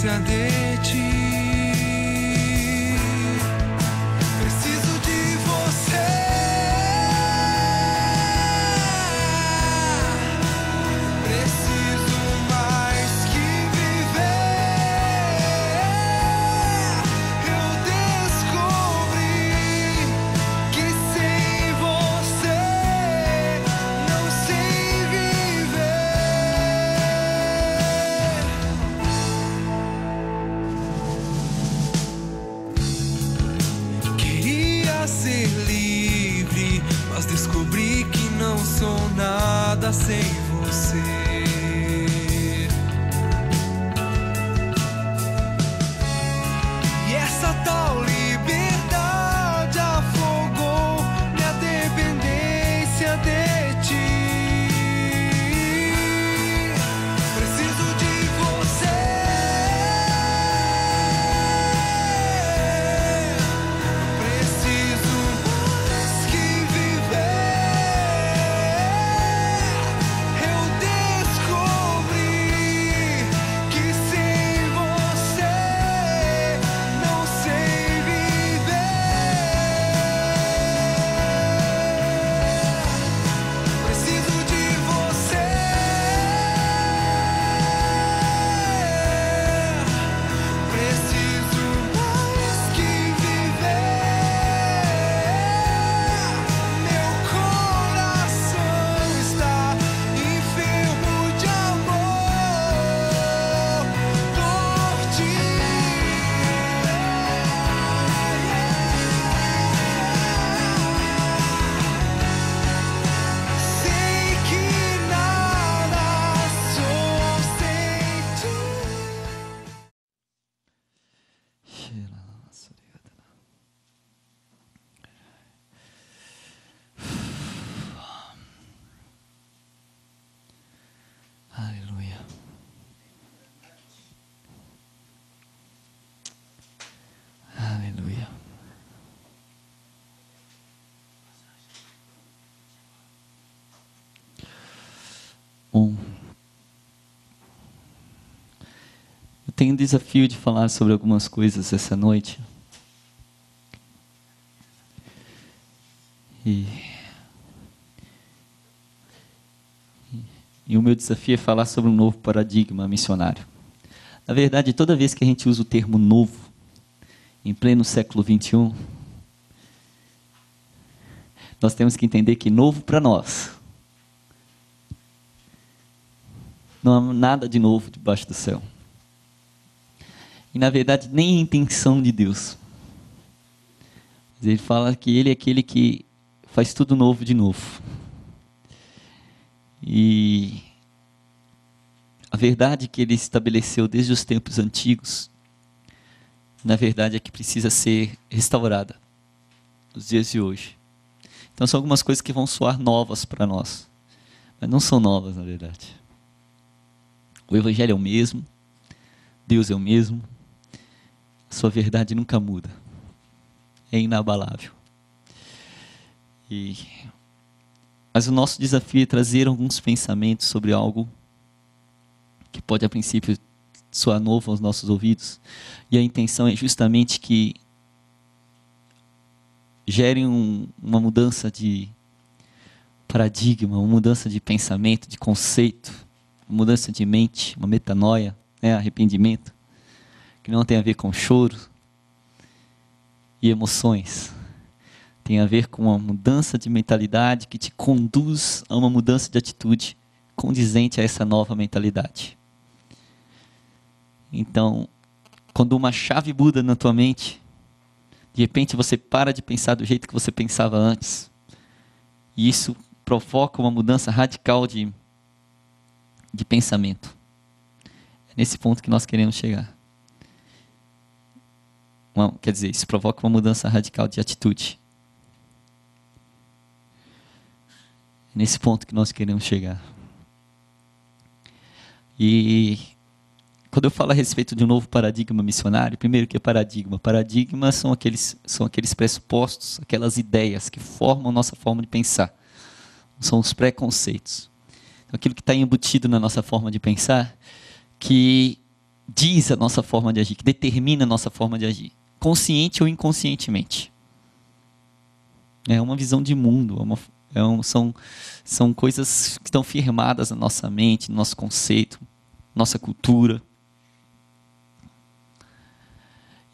dependência de ti. Preciso de você. Preciso mais que viver. Eu descobri que sem você não sei viver. Queria ser livre, mas descobri que não sou nada sem você. E essa tal liberdade afogou minha dependência de ti. Preciso de você. Preciso mais que viver. Eu descobri que sem você não sei viver. Preciso de você. Preciso mais que viver. Meu coração está enfermo de amor por ti. Sei que nada sou sem ti. Aleluia. Aleluia. Bom, eu tenho um desafio de falar sobre algumas coisas essa noite. E o meu desafio é falar sobre um novo paradigma missionário. Na verdade, toda vez que a gente usa o termo novo, em pleno século XXI, nós temos que entender que novo para nós não há nada de novo debaixo do céu. E na verdade, nem a intenção de Deus. Mas ele fala que Ele é aquele que faz tudo novo de novo. E a verdade que Ele estabeleceu desde os tempos antigos, na verdade é que precisa ser restaurada nos dias de hoje. Então são algumas coisas que vão soar novas para nós, mas não são novas na verdade. O Evangelho é o mesmo, Deus é o mesmo, a sua verdade nunca muda, é inabalável. Mas o nosso desafio é trazer alguns pensamentos sobre algo que pode a princípio soar novo aos nossos ouvidos, e a intenção é justamente que gere uma mudança de paradigma, uma mudança de pensamento, de conceito, uma mudança de mente, uma metanoia, arrependimento, que não tem a ver com choro e emoções, tem a ver com uma mudança de mentalidade que te conduz a uma mudança de atitude condizente a essa nova mentalidade. Então, quando uma chave muda na tua mente, de repente você para de pensar do jeito que você pensava antes, e isso provoca uma mudança radical de pensamento. É nesse ponto que nós queremos chegar. Quer dizer, isso provoca uma mudança radical de atitude. É nesse ponto que nós queremos chegar. E quando eu falo a respeito de um novo paradigma missionário, primeiro, o que é paradigma? Paradigma são aqueles pressupostos, aquelas ideias que formam a nossa forma de pensar. São os preconceitos. Então, aquilo que está embutido na nossa forma de pensar, que diz a nossa forma de agir, que determina a nossa forma de agir, consciente ou inconscientemente. É uma visão de mundo, são coisas que estão firmadas na nossa mente, no nosso conceito, nossa cultura.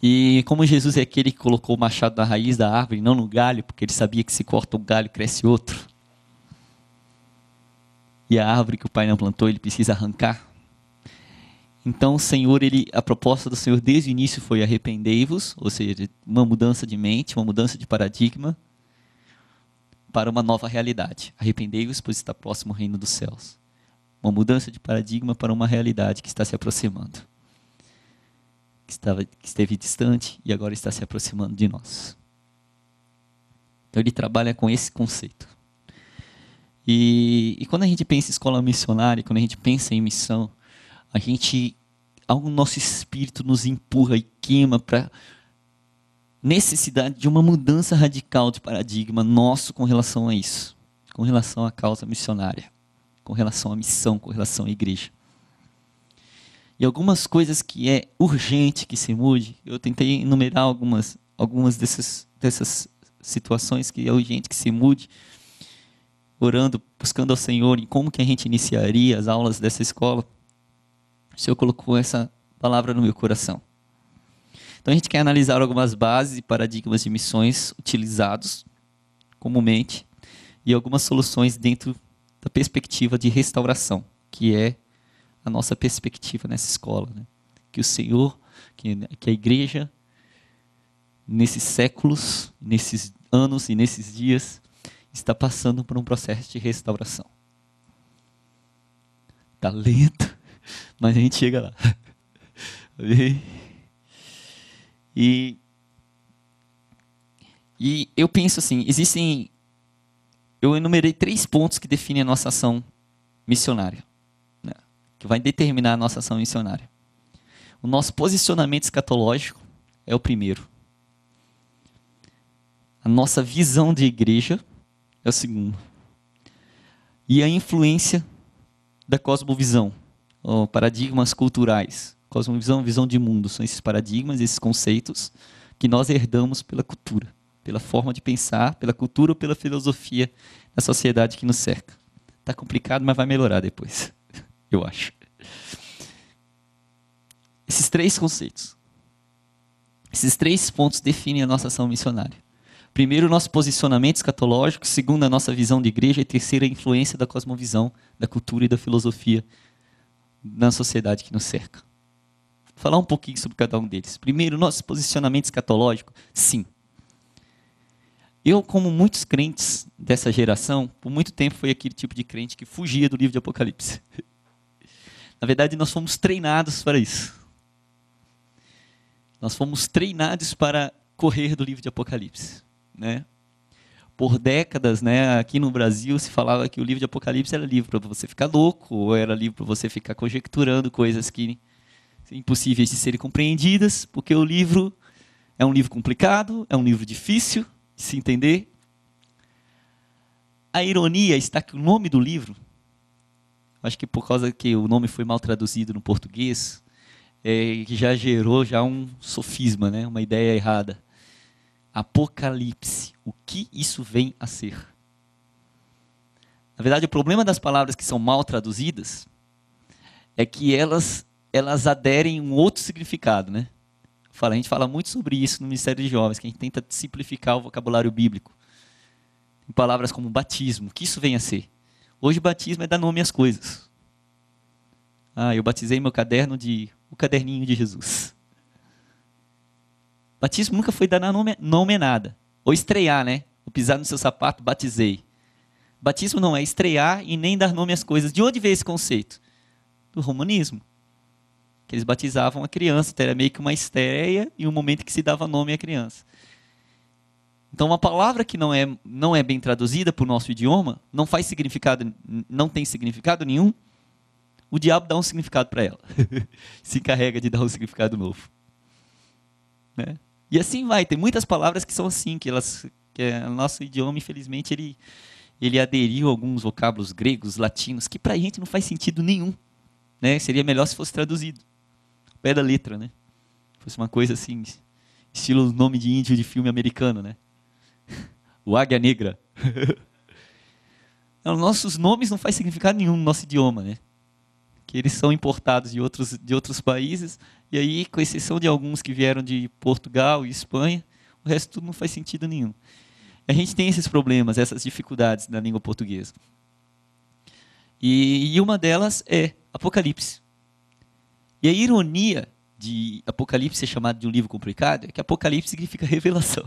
E como Jesus é aquele que colocou o machado na raiz da árvore, não no galho, porque ele sabia que se corta um galho, cresce outro. E a árvore que o Pai não plantou, ele precisa arrancar. Então, o Senhor, a proposta do Senhor desde o início foi arrependei-vos, ou seja, uma mudança de mente, uma mudança de paradigma para uma nova realidade. Arrependei-vos, pois está próximo o reino dos céus. Uma mudança de paradigma para uma realidade que está se aproximando. Que esteve distante e agora está se aproximando de nós. Então, ele trabalha com esse conceito. E quando a gente pensa em escola missionária, quando a gente pensa em missão, o nosso espírito nos empurra e queima para necessidade de uma mudança radical de paradigma nosso com relação a isso, com relação à causa missionária, com relação à missão, com relação à igreja. E algumas coisas que é urgente que se mude, eu tentei enumerar algumas dessas situações que é urgente que se mude, orando, buscando ao Senhor em como que a gente iniciaria as aulas dessa escola. O Senhor colocou essa palavra no meu coração. Então a gente quer analisar algumas bases e paradigmas de missões utilizados comumente e algumas soluções dentro da perspectiva de restauração, que é a nossa perspectiva nessa escola, né? Que o Senhor, que a igreja, nesses séculos, nesses anos e nesses dias, está passando por um processo de restauração. Está lento, mas a gente chega lá. E eu penso assim, eu enumerei 3 pontos que definem a nossa ação missionária, né? Que vai determinar a nossa ação missionária. O nosso posicionamento escatológico é o primeiro. A nossa visão de igreja é o segundo. E a influência da cosmovisão, ou paradigmas culturais. Cosmovisão, visão de mundo, são esses paradigmas, esses conceitos que nós herdamos pela cultura, pela forma de pensar, pela cultura ou pela filosofia da sociedade que nos cerca. Está complicado, mas vai melhorar depois, eu acho. Esses 3 conceitos, esses 3 pontos definem a nossa ação missionária. Primeiro, o nosso posicionamento escatológico. Segundo, a nossa visão de igreja. E terceiro, a influência da cosmovisão, da cultura e da filosofia na sociedade que nos cerca. Vou falar um pouquinho sobre cada um deles. Primeiro, o nosso posicionamento escatológico. Sim. Eu, como muitos crentes dessa geração, por muito tempo fui aquele tipo de crente que fugia do livro de Apocalipse. Na verdade, nós fomos treinados para isso. Nós fomos treinados para correr do livro de Apocalipse, né? Por décadas, né, aqui no Brasil se falava que o livro de Apocalipse era livro para você ficar louco, ou era livro para você ficar conjecturando coisas que impossíveis de serem compreendidas, porque o livro é um livro complicado, é um livro difícil de se entender. A ironia está que o nome do livro, acho que por causa que o nome foi mal traduzido no português, que já gerou um sofisma, né, uma ideia errada. Apocalipse. O que isso vem a ser? Na verdade, o problema das palavras que são mal traduzidas é que elas aderem um outro significado, né? A gente fala muito sobre isso no Ministério de Jovens, que a gente tenta simplificar o vocabulário bíblico. Em palavras como batismo. O que isso vem a ser? Hoje o batismo é dar nome às coisas. Eu batizei meu caderno o caderninho de Jesus. Batismo nunca foi dar nome a nada. Ou estrear, né? Ou pisar no seu sapato, batizei. Batismo não é estrear e nem dar nome às coisas. De onde veio esse conceito? Do romanismo. Que eles batizavam a criança, então era meio que uma estreia e um momento que se dava nome à criança. Então uma palavra que não é bem traduzida para o nosso idioma, não tem significado nenhum, o diabo dá um significado para ela. Se encarrega de dar um significado novo. Né? E assim vai, tem muitas palavras que são assim, que o nosso idioma, infelizmente, ele aderiu a alguns vocábulos gregos, latinos, que para a gente não faz sentido nenhum. Né? Seria melhor se fosse traduzido. pé da letra, né? Fosse uma coisa assim, estilo nome de índio de filme americano, né? O Águia Negra. Não, nossos nomes não fazem significado nenhum no nosso idioma, né? Que eles são importados de outros países, e aí, com exceção de alguns que vieram de Portugal e Espanha, o resto tudo não faz sentido nenhum. A gente tem esses problemas, essas dificuldades na língua portuguesa. E uma delas é Apocalipse. E a ironia de Apocalipse ser chamado de um livro complicado é que Apocalipse significa revelação.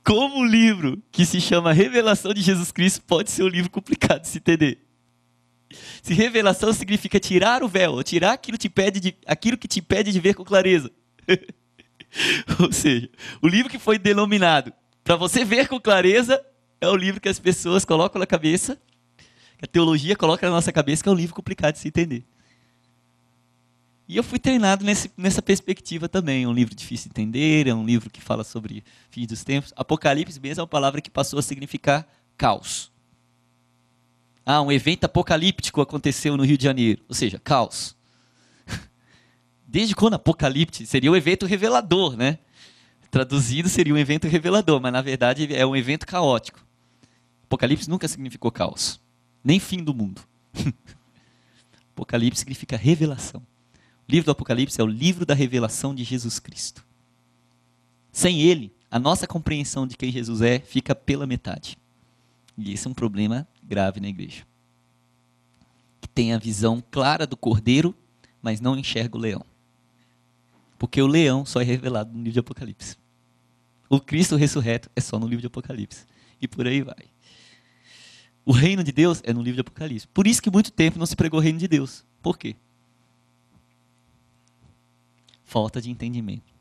Como um livro que se chama Revelação de Jesus Cristo pode ser um livro complicado de se entender? Se revelação significa tirar o véu, ou tirar aquilo que te impede de ver com clareza. Ou seja, o livro que foi denominado para você ver com clareza é o livro que as pessoas colocam na cabeça, que a teologia coloca na nossa cabeça, que é um livro complicado de se entender. E eu fui treinado nessa perspectiva também. É um livro difícil de entender, é um livro que fala sobre fim dos tempos. Apocalipse mesmo é uma palavra que passou a significar caos. Ah, um evento apocalíptico aconteceu no Rio de Janeiro, ou seja, caos. Desde quando Apocalipse seria um evento revelador, né? Traduzido seria um evento revelador, mas na verdade é um evento caótico. Apocalipse nunca significou caos, nem fim do mundo. Apocalipse significa revelação. O livro do Apocalipse é o livro da revelação de Jesus Cristo. Sem ele, a nossa compreensão de quem Jesus é fica pela metade. E esse é um problema grave na igreja. Que tem a visão clara do cordeiro, mas não enxerga o leão. Porque o leão só é revelado no livro de Apocalipse. O Cristo ressurreto é só no livro de Apocalipse. E por aí vai. O reino de Deus é no livro de Apocalipse. Por isso que muito tempo não se pregou o reino de Deus. Por quê? Falta de entendimento.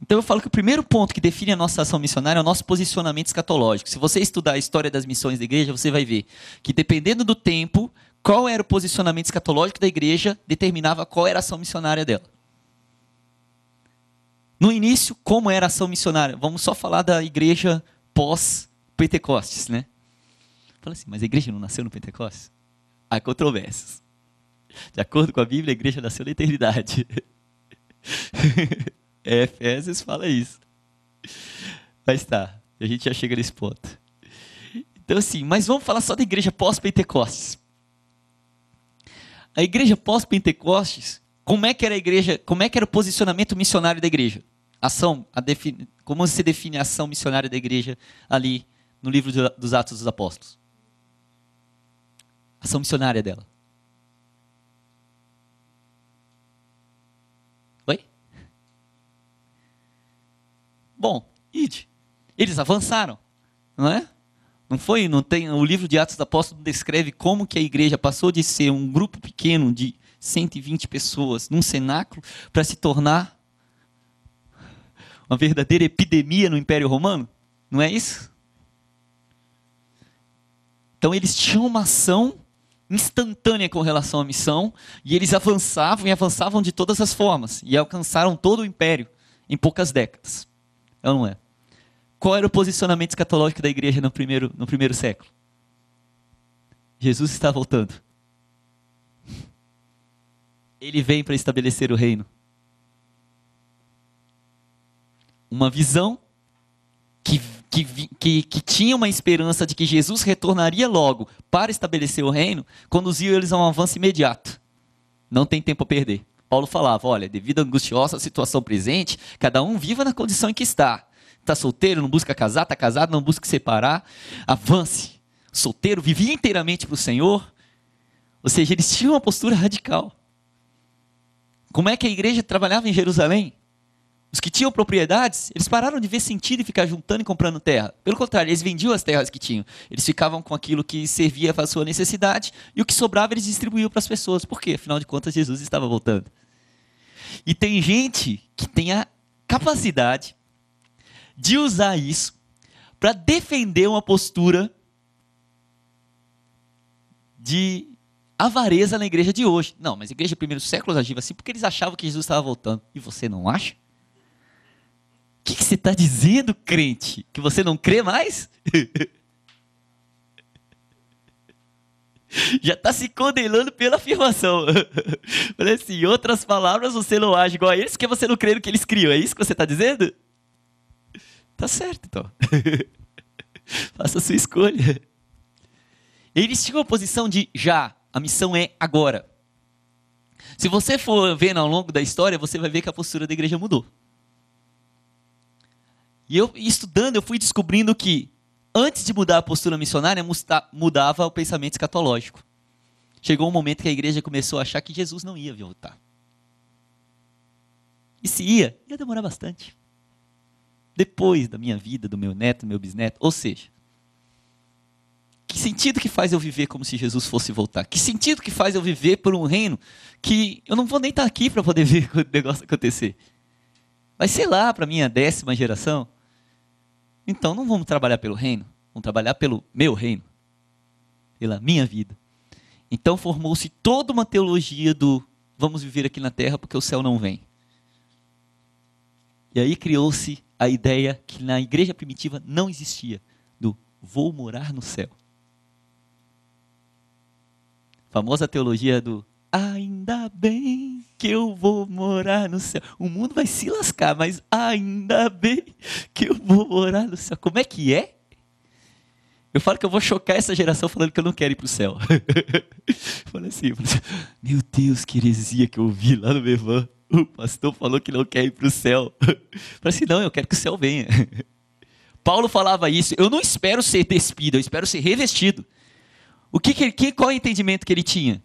Então eu falo que o primeiro ponto que define a nossa ação missionária é o nosso posicionamento escatológico. Se você estudar a história das missões da igreja, você vai ver que dependendo do tempo, qual era o posicionamento escatológico da igreja, determinava qual era a ação missionária dela. No início, como era a ação missionária? Vamos só falar da igreja pós-Pentecostes, né? Fala assim, mas a igreja não nasceu no Pentecostes? Há controvérsias. De acordo com a Bíblia, a igreja nasceu na eternidade. Efésios fala isso. Mas tá, a gente já chega nesse ponto. Então assim, mas vamos falar só da igreja pós-Pentecostes. A igreja pós-Pentecostes, como é que era a igreja, como é que era o posicionamento missionário da igreja? Como se define a ação missionária da igreja ali no livro dos Atos dos Apóstolos? A ação missionária dela. Oi? Bom, ide. Eles avançaram, não é? Não tem, o livro de Atos dos Apóstolos descreve como que a igreja passou de ser um grupo pequeno de 120 pessoas num cenáculo para se tornar uma verdadeira epidemia no Império Romano? Não é isso? Então eles tinham uma ação instantânea com relação à missão e eles avançavam e avançavam de todas as formas e alcançaram todo o Império em poucas décadas. É ou não é? Qual era o posicionamento escatológico da igreja no primeiro século? Jesus está voltando. Ele vem para estabelecer o reino. Uma visão que tinha uma esperança de que Jesus retornaria logo para estabelecer o reino, conduziu eles a um avanço imediato. Não tem tempo a perder. Paulo falava, olha, devido à angustiosa situação presente, cada um viva na condição em que está. Está solteiro, não busca casar, está casado, não busca separar. Avance. Solteiro, vivia inteiramente para o Senhor. Ou seja, eles tinham uma postura radical. Como é que a igreja trabalhava em Jerusalém? Os que tinham propriedades, eles pararam de ver sentido em ficar juntando e comprando terra. Pelo contrário, eles vendiam as terras que tinham. Eles ficavam com aquilo que servia para a sua necessidade e o que sobrava eles distribuíam para as pessoas. Por quê? Afinal de contas, Jesus estava voltando. E tem gente que tem a capacidade de usar isso para defender uma postura de avareza na igreja de hoje. Não, mas a igreja do primeiro século agiva assim porque eles achavam que Jesus estava voltando. E você não acha? O que você está dizendo, crente? Que você não crê mais? Já está se condenando pela afirmação. Falei assim, em outras palavras, você não age igual a eles porque você não crê no que eles criam. É isso que você está dizendo? Tá certo, então. Faça a sua escolha. Eles tinham a posição de já, a missão é agora. Se você for vendo ao longo da história, você vai ver que a postura da igreja mudou. E eu, estudando, eu fui descobrindo que antes de mudar a postura missionária, mudava o pensamento escatológico. Chegou um momento que a igreja começou a achar que Jesus não ia voltar. E se ia demorar bastante. Depois da minha vida, do meu neto, do meu bisneto. Ou seja, que sentido que faz eu viver como se Jesus fosse voltar? Que sentido que faz eu viver por um reino que eu não vou nem estar aqui para poder ver o negócio acontecer? Vai ser lá para a minha 10ª geração. Então não vamos trabalhar pelo reino, vamos trabalhar pelo meu reino, pela minha vida. Então formou-se toda uma teologia do vamos viver aqui na terra porque o céu não vem. E aí criou-se a ideia que na igreja primitiva não existia, do vou morar no céu. A famosa teologia do ainda bem que eu vou morar no céu. O mundo vai se lascar, mas ainda bem que eu vou morar no céu. Como é que é? Eu falo que eu vou chocar essa geração falando que eu não quero ir para o céu. Falei assim, meu Deus, que heresia que eu ouvi lá no Mevan. O pastor falou que não quer ir para o céu. Falei assim, não, eu quero que o céu venha. Paulo falava isso, eu não espero ser despido, eu espero ser revestido. Qual é o entendimento que ele tinha?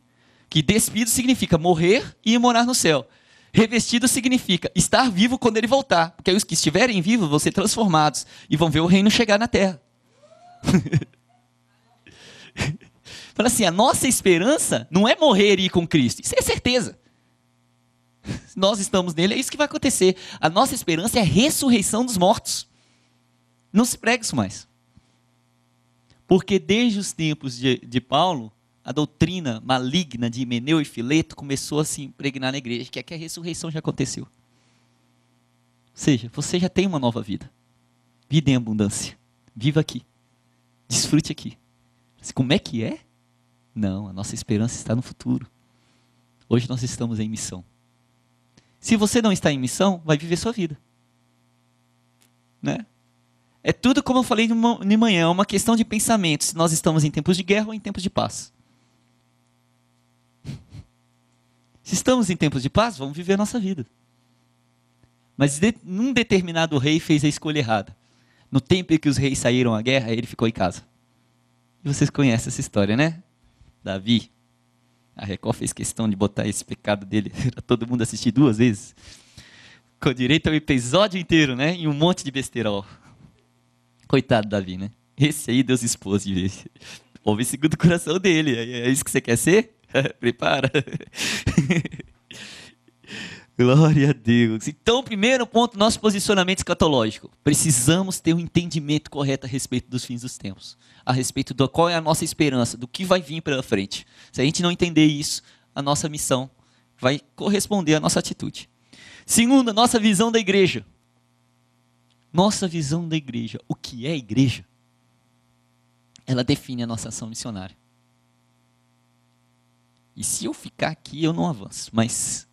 Que despido significa morrer e morar no céu. Revestido significa estar vivo quando ele voltar. Porque os que estiverem vivos vão ser transformados e vão ver o reino chegar na terra. Fala assim, a nossa esperança não é morrer e ir com Cristo. Isso é certeza. Se nós estamos nele, é isso que vai acontecer. A nossa esperança é a ressurreição dos mortos. Não se prega isso mais. Porque desde os tempos de Paulo, a doutrina maligna de Himeneu e Fileto começou a se impregnar na igreja, que é que a ressurreição já aconteceu. Ou seja, você já tem uma nova vida. Vida em abundância. Viva aqui. Desfrute aqui. Mas como é que é? Não, a nossa esperança está no futuro. Hoje nós estamos em missão. Se você não está em missão, vai viver sua vida. Né? É tudo como eu falei de manhã, é uma questão de pensamento, se nós estamos em tempos de guerra ou em tempos de paz. Se estamos em tempos de paz, vamos viver a nossa vida. Mas num determinado rei fez a escolha errada. No tempo em que os reis saíram à guerra, ele ficou em casa. E vocês conhecem essa história, né? Davi. A Record fez questão de botar esse pecado dele para todo mundo assistir 2 vezes. Com direito ao episódio inteiro, né? E um monte de besterol. Coitado Davi, né? Esse aí Deus expôs de vez. Ouve segundo o coração dele. É isso que você quer ser? Prepara. Glória a Deus. Então, primeiro ponto, nosso posicionamento escatológico. Precisamos ter um entendimento correto a respeito dos fins dos tempos. A respeito de qual é a nossa esperança, do que vai vir pela frente. Se a gente não entender isso, a nossa missão vai corresponder à nossa atitude. Segundo, a nossa visão da igreja. Nossa visão da igreja. O que é a igreja? Ela define a nossa ação missionária. E se eu ficar aqui, eu não avanço. Mas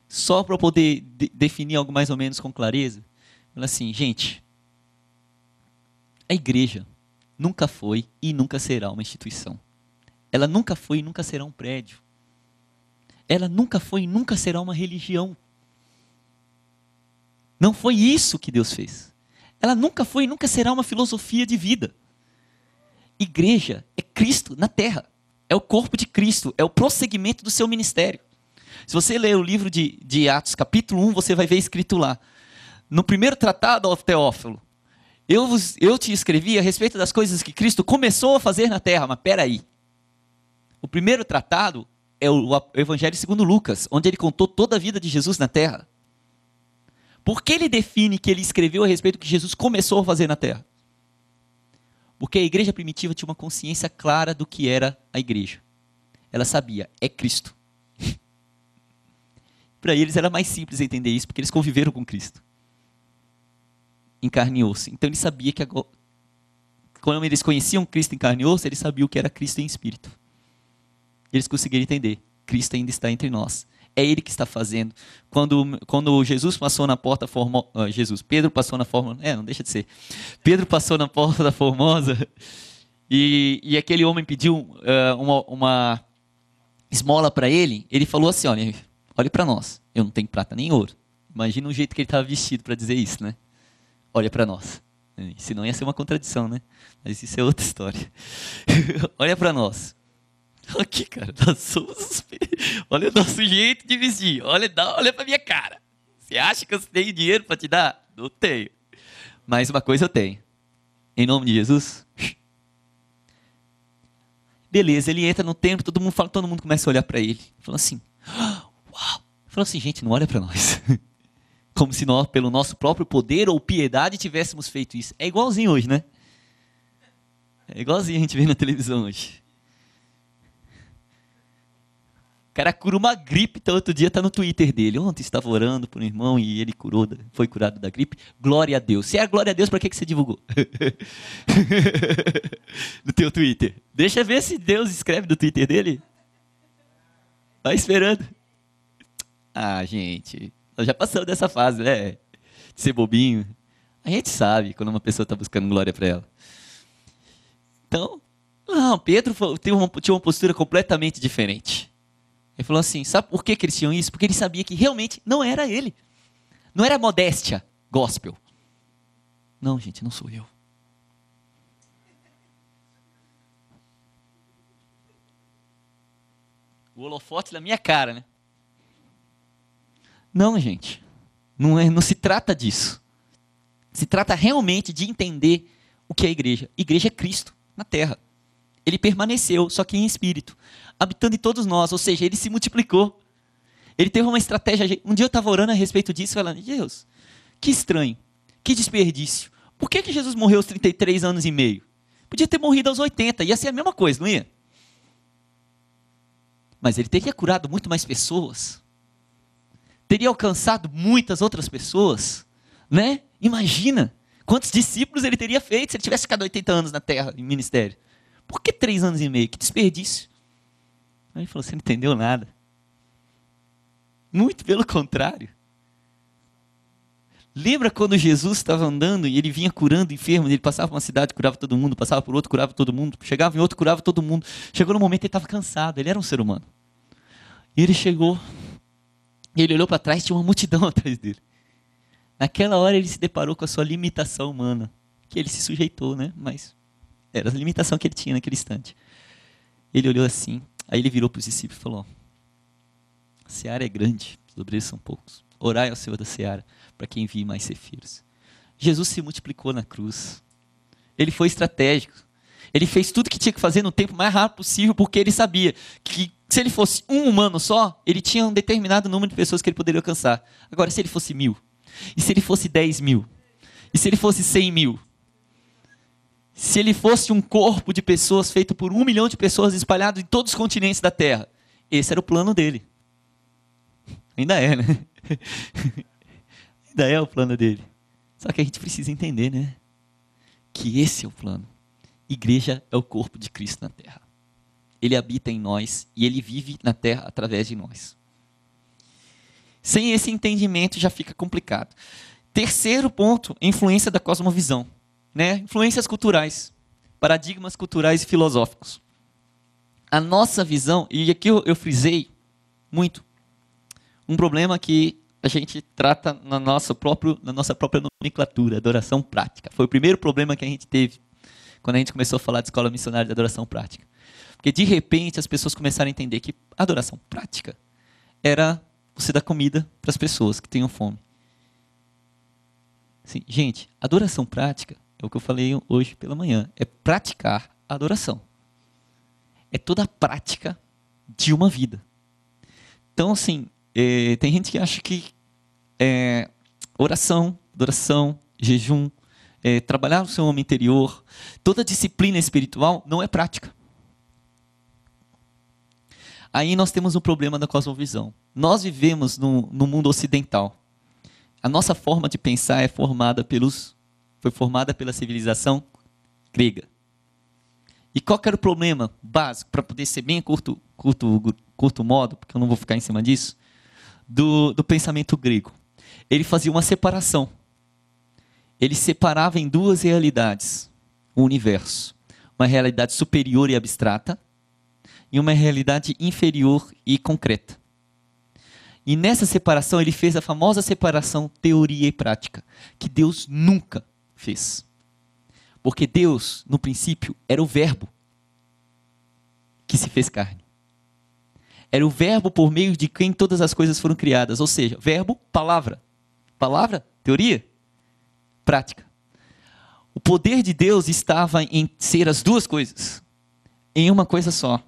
só para eu poder definir algo mais ou menos com clareza, fala assim, gente, a igreja nunca foi e nunca será uma instituição. Ela nunca foi e nunca será um prédio. Ela nunca foi e nunca será uma religião. Não foi isso que Deus fez. Ela nunca foi e nunca será uma filosofia de vida. Igreja é Cristo na terra. É o corpo de Cristo. É o prosseguimento do seu ministério. Se você ler o livro de Atos, capítulo 1, você vai ver escrito lá. No primeiro tratado, ó Teófilo, eu te escrevi a respeito das coisas que Cristo começou a fazer na terra. Mas peraí. O primeiro tratado é o Evangelho segundo Lucas, onde ele contou toda a vida de Jesus na terra. Por que ele define que ele escreveu a respeito do que Jesus começou a fazer na terra? Porque a igreja primitiva tinha uma consciência clara do que era a igreja. Ela sabia, é Cristo. Para eles era mais simples entender isso, porque eles conviveram com Cristo. Em carne e osso. Então ele sabia que agora, quando eles conheciam Cristo em carne e osso, eles sabiam que era Cristo em espírito. eles conseguiram entender. Cristo ainda está entre nós. É Ele que está fazendo. Quando Jesus passou na porta formosa... Pedro passou na forma... não deixa de ser. Pedro passou na porta formosa e aquele homem pediu uma esmola para ele. Ele falou assim, olha para nós. Eu não tenho prata nem ouro. Imagina o jeito que ele estava vestido para dizer isso, né? Olha para nós. Senão ia ser uma contradição, né? Mas isso é outra história. Olha para nós. Aqui, cara, nós somos... Olha o nosso jeito de vestir. Olha pra minha cara. Você acha que eu tenho dinheiro para te dar? Não tenho. Mas uma coisa eu tenho. Em nome de Jesus. Beleza, ele entra no templo, todo mundo começa a olhar para ele. Falando assim, uau. Falando assim, gente, não olha para nós. Como se nós, pelo nosso próprio poder ou piedade, tivéssemos feito isso. É igualzinho hoje, né? É igualzinho a gente vê na televisão hoje. O cara cura uma gripe, então outro dia está no Twitter dele. Ontem estava orando por um irmão e ele foi curado da gripe. Glória a Deus. Se é glória a Deus, para que você divulgou? No teu Twitter. Deixa ver se Deus escreve do Twitter dele. Vai esperando. Gente, nós já passamos dessa fase, né? De ser bobinho. A gente sabe quando uma pessoa está buscando glória para ela. Então, Pedro tinha uma postura completamente diferente. Ele falou assim, sabe por que eles tinham isso? Porque ele sabia que realmente não era ele. Não era modéstia gospel. Não, gente, não sou eu. O holofote na minha cara, né? Não, gente. Não se trata disso. Se trata realmente de entender o que é a igreja. A igreja é Cristo na terra. Ele permaneceu, só que em espírito, habitando em todos nós, ou seja, ele se multiplicou. Ele teve uma estratégia. Um dia eu estava orando a respeito disso, falando, Deus, que estranho, que desperdício. Por que Jesus morreu aos 33 anos e meio? Podia ter morrido aos 80, ia ser a mesma coisa, não ia? Mas ele teria curado muito mais pessoas. Teria alcançado muitas outras pessoas, né? Imagina quantos discípulos ele teria feito se ele tivesse ficado 80 anos na terra, em ministério. Por que 3 anos e meio? Que desperdício. Aí ele falou, você não entendeu nada. Muito pelo contrário. Lembra quando Jesus estava andando e ele vinha curando enfermos, ele passava por uma cidade, curava todo mundo, passava por outra, curava todo mundo, chegava em outro, curava todo mundo. Chegou no momento que ele estava cansado, ele era um ser humano. E ele chegou, e ele olhou para trás, tinha uma multidão atrás dele. Naquela hora ele se deparou com a sua limitação humana, que ele se sujeitou, né? Mas era a limitação que ele tinha naquele instante. Ele olhou assim, aí ele virou para os discípulos e falou, a seara é grande, os obreiros são poucos. Orai ao Senhor da seara, para que envie mais ceifeiros. Jesus se multiplicou na cruz. Ele foi estratégico. Ele fez tudo que tinha que fazer no tempo mais rápido possível, porque ele sabia que se ele fosse um humano só, ele tinha um determinado número de pessoas que ele poderia alcançar. Agora, se ele fosse 1000, e se ele fosse 10.000, e se ele fosse 100.000, se ele fosse um corpo de pessoas feito por 1 milhão de pessoas espalhado em todos os continentes da Terra, esse era o plano dele. Ainda é, né? Ainda é o plano dele. Só que a gente precisa entender, né? Que esse é o plano. Igreja é o corpo de Cristo na terra. Ele habita em nós e ele vive na terra através de nós. Sem esse entendimento já fica complicado. Terceiro ponto, influência da cosmovisão, né? Influências culturais, paradigmas culturais e filosóficos. A nossa visão, e aqui eu frisei muito, um problema que a gente trata na nossa própria nomenclatura, adoração prática. Foi o primeiro problema que a gente teve quando a gente começou a falar de escola missionária de adoração prática. Porque de repente as pessoas começaram a entender que adoração prática era você dar comida para as pessoas que tenham fome. Assim, gente, adoração prática é o que eu falei hoje pela manhã, é praticar a adoração. É toda a prática de uma vida. Então, assim, tem gente que acha que oração, adoração, jejum, trabalhar o seu homem interior, toda disciplina espiritual não é prática. Aí nós temos um problema da cosmovisão. Nós vivemos no mundo ocidental. A nossa forma de pensar foi formada pela civilização grega. E qual que era o problema básico, para poder ser bem curto curto modo, porque eu não vou ficar em cima disso, do pensamento grego. Ele fazia uma separação. Ele separava em duas realidades o universo. Uma realidade superior e abstrata e uma realidade inferior e concreta. E nessa separação ele fez a famosa separação teoria e prática, que Deus nunca fez. Porque Deus, no princípio, era o verbo que se fez carne. Era o verbo por meio de quem todas as coisas foram criadas. Ou seja, verbo, palavra. Palavra, teoria, prática. O poder de Deus estava em ser as duas coisas, em uma coisa só.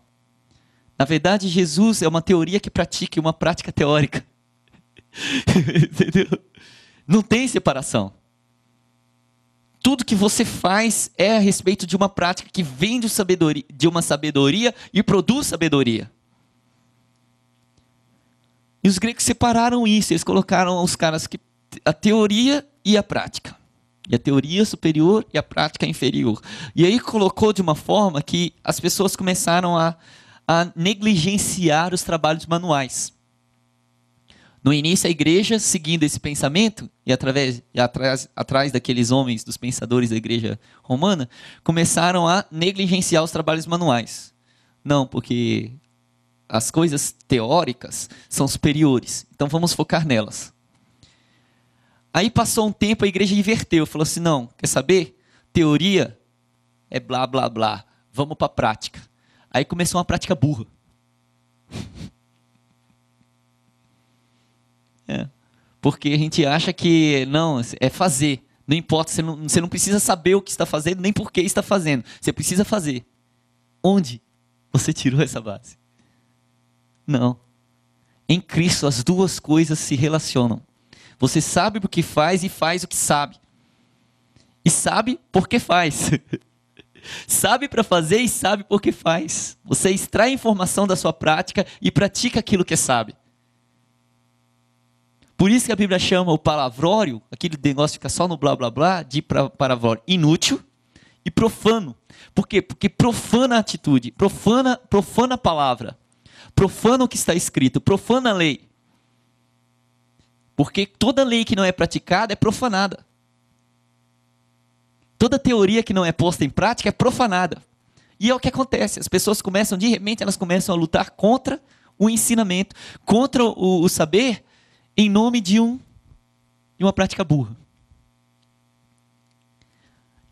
Na verdade, Jesus é uma teoria que pratica e uma prática teórica. Entendeu? Não tem separação. Tudo que você faz é a respeito de uma prática que vem de uma sabedoria e produz sabedoria. E os gregos separaram isso, eles colocaram os caras que a teoria e a prática. E a teoria superior e a prática inferior. E aí colocou de uma forma que as pessoas começaram a negligenciar os trabalhos manuais. No início, a igreja, seguindo esse pensamento, e atrás daqueles homens, dos pensadores da igreja romana, começaram a negligenciar os trabalhos manuais. Não, porque as coisas teóricas são superiores, então vamos focar nelas. Aí passou um tempo, a igreja inverteu, falou assim, não, quer saber? Teoria é blá, blá, blá, vamos para a prática. Aí começou uma prática burra. Porque a gente acha que, não, é fazer. Não importa, você não precisa saber o que está fazendo, nem por que está fazendo. Você precisa fazer. Onde você tirou essa base? Não. Em Cristo as duas coisas se relacionam. Você sabe o que faz e faz o que sabe. E sabe porque faz. Sabe para fazer e sabe porque faz. Você extrai informação da sua prática e pratica aquilo que sabe. Por isso que a Bíblia chama o palavrório, aquele negócio que fica só no blá blá blá, de palavrório inútil e profano. Por quê? Porque profana a atitude, profana a palavra, profana o que está escrito, profana a lei. Porque toda lei que não é praticada é profanada. Toda teoria que não é posta em prática é profanada. E é o que acontece. As pessoas começam, de repente, elas começam a lutar contra o ensinamento, contra o saber, em nome de uma prática burra.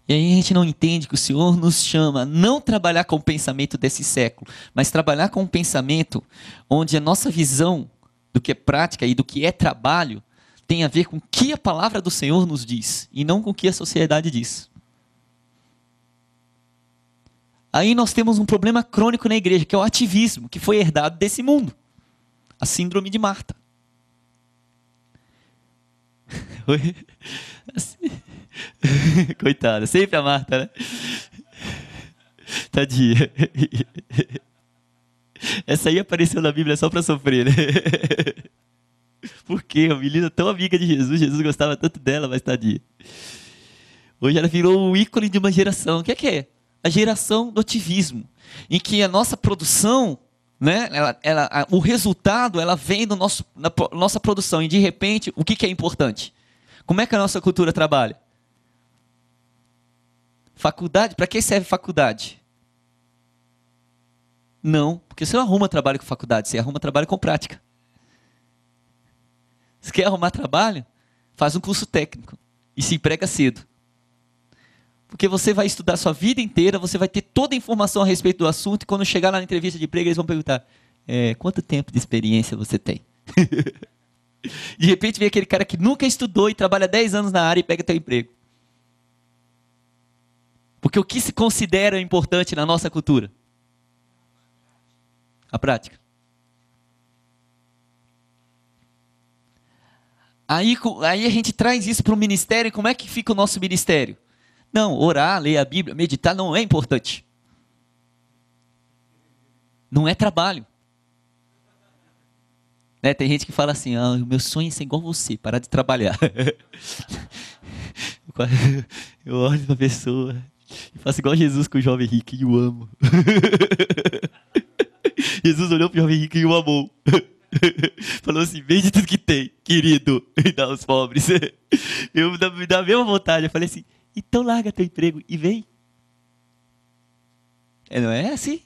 E aí a gente não entende que o Senhor nos chama a não trabalhar com o pensamento desse século, mas trabalhar com um pensamento onde a nossa visão do que é prática e do que é trabalho tem a ver com o que a palavra do Senhor nos diz, e não com o que a sociedade diz. Aí nós temos um problema crônico na igreja, que é o ativismo, que foi herdado desse mundo. A síndrome de Marta. Coitada, sempre a Marta, né? Tadinha. Essa aí apareceu na Bíblia só para sofrer, né? Por quê? Uma menina tão amiga de Jesus, Jesus gostava tanto dela, mas tadinha. Hoje ela virou o ícone de uma geração. O que é? A geração do ativismo, em que a nossa produção, né, o resultado, ela vem da nossa produção, e de repente, o que é importante? Como é que a nossa cultura trabalha? Faculdade? Para que serve faculdade? Não, porque você não arruma trabalho com faculdade, você arruma trabalho com prática. Você quer arrumar trabalho? Faz um curso técnico e se emprega cedo. Porque você vai estudar a sua vida inteira, você vai ter toda a informação a respeito do assunto, e quando chegar lá na entrevista de emprego, eles vão perguntar, quanto tempo de experiência você tem? De repente vem aquele cara que nunca estudou e trabalha 10 anos na área e pega teu emprego. Porque o que se considera importante na nossa cultura? A prática. Aí a gente traz isso para o ministério, e como é que fica o nosso ministério? Não, orar, ler a Bíblia, meditar não é importante. Não é trabalho. Né? Tem gente que fala assim, o meu sonho é ser igual você, parar de trabalhar. Eu olho para a pessoa e faço igual Jesus com o jovem rico, e o amo. Jesus olhou para o jovem rico e o amou. Falou assim, vende tudo que tem, querido, e dá aos pobres. Me dá a mesma vontade. Eu falei assim, então larga teu emprego e vem. Não é assim?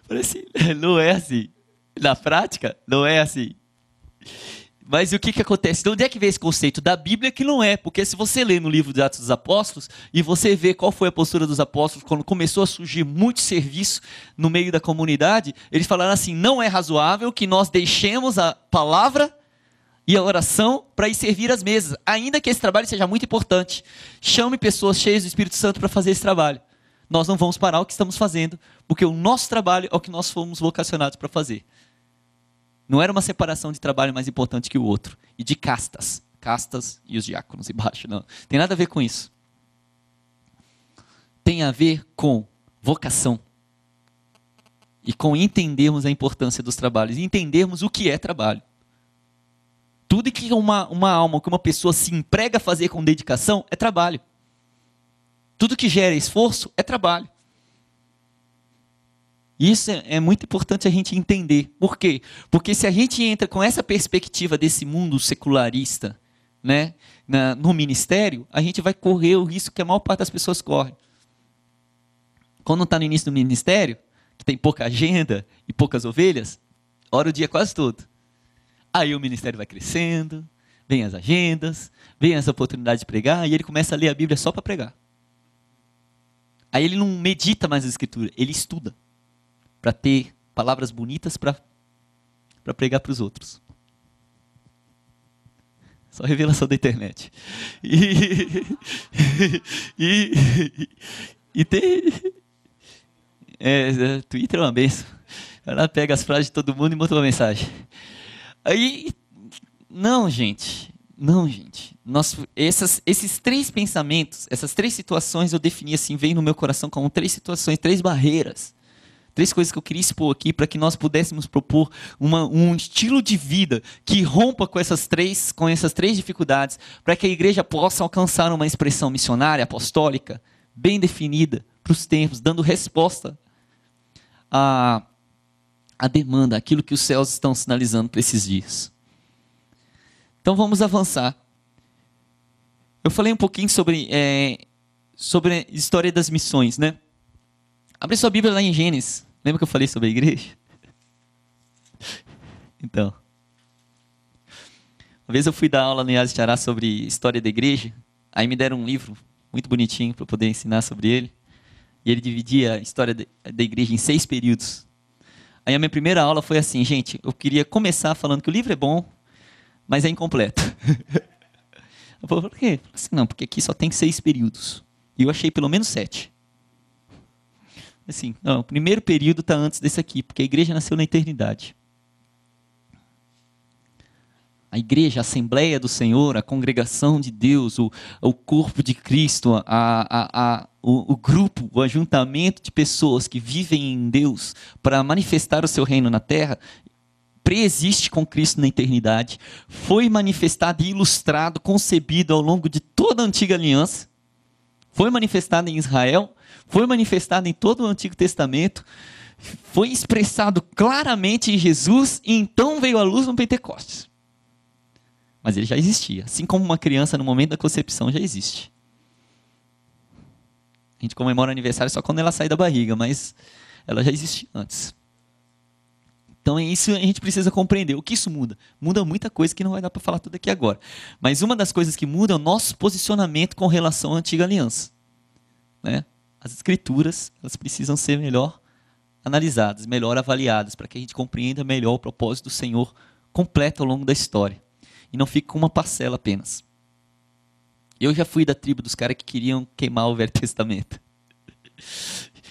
Falei assim, não é assim. Na prática, não é assim. Mas o que acontece? De onde é que vem esse conceito? Da Bíblia que não é. Porque se você lê no livro dos Atos dos Apóstolos e você vê qual foi a postura dos apóstolos quando começou a surgir muito serviço no meio da comunidade, eles falaram assim, não é razoável que nós deixemos a palavra e a oração para ir servir as mesas. Ainda que esse trabalho seja muito importante. Chame pessoas cheias do Espírito Santo para fazer esse trabalho. Nós não vamos parar o que estamos fazendo, porque o nosso trabalho é o que nós fomos vocacionados para fazer. Não era uma separação de trabalho mais importante que o outro. E de castas. Castas e os diáconos embaixo. Não. Tem nada a ver com isso. Tem a ver com vocação. E com entendermos a importância dos trabalhos. E entendermos o que é trabalho. Tudo que uma alma, que uma pessoa se emprega a fazer com dedicação, é trabalho. Tudo que gera esforço é trabalho. Isso é muito importante a gente entender. Por quê? Porque se a gente entra com essa perspectiva desse mundo secularista, né, no ministério, a gente vai correr o risco que a maior parte das pessoas corre. Quando está no início do ministério, que tem pouca agenda e poucas ovelhas, ora o dia quase todo. Aí o ministério vai crescendo, vem as agendas, vem as oportunidades de pregar, e ele começa a ler a Bíblia só para pregar. Aí ele não medita mais a Escritura, ele estuda. Para ter palavras bonitas para pregar para os outros. Só revelação da internet. E tem... Twitter é uma benção. Ela pega as frases de todo mundo e manda uma mensagem. Aí... Não, gente. Esses três pensamentos, essas três situações eu defini assim, veio no meu coração como três situações, três barreiras. Três coisas que eu queria expor aqui para que nós pudéssemos propor um estilo de vida que rompa com essas três dificuldades, para que a igreja possa alcançar uma expressão missionária, apostólica, bem definida para os tempos, dando resposta à demanda, àquilo que os céus estão sinalizando para esses dias. Então vamos avançar. Eu falei um pouquinho sobre a história das missões, né? Abre sua Bíblia lá em Gênesis. Lembra que eu falei sobre a igreja? Então. Uma vez eu fui dar aula no Iás Tiará sobre história da igreja. Aí me deram um livro muito bonitinho para eu poder ensinar sobre ele. E ele dividia a história da igreja em 6 períodos. Aí a minha primeira aula foi assim, gente, eu queria começar falando que o livro é bom, mas é incompleto. Eu falei, por quê? Eu falei assim, não, porque aqui só tem 6 períodos. E eu achei pelo menos 7. Assim, não, o primeiro período está antes desse aqui, porque a igreja nasceu na eternidade. A igreja, a Assembleia do Senhor, a congregação de Deus, o corpo de Cristo, o grupo, o ajuntamento de pessoas que vivem em Deus para manifestar o seu reino na terra, preexiste com Cristo na eternidade, foi manifestado e ilustrado, concebido ao longo de toda a antiga aliança, foi manifestado em Israel, foi manifestado em todo o Antigo Testamento, foi expressado claramente em Jesus e então veio à luz no Pentecostes. Mas ele já existia, assim como uma criança no momento da concepção já existe. A gente comemora o aniversário só quando ela sai da barriga, mas ela já existia antes. Então é isso que a gente precisa compreender. O que isso muda? Muda muita coisa que não vai dar para falar tudo aqui agora. Mas uma das coisas que muda é o nosso posicionamento com relação à antiga aliança. Né? As escrituras, elas precisam ser melhor analisadas, melhor avaliadas, para que a gente compreenda melhor o propósito do Senhor completo ao longo da história. E não fique com uma parcela apenas. Eu já fui da tribo dos caras que queriam queimar o Velho Testamento.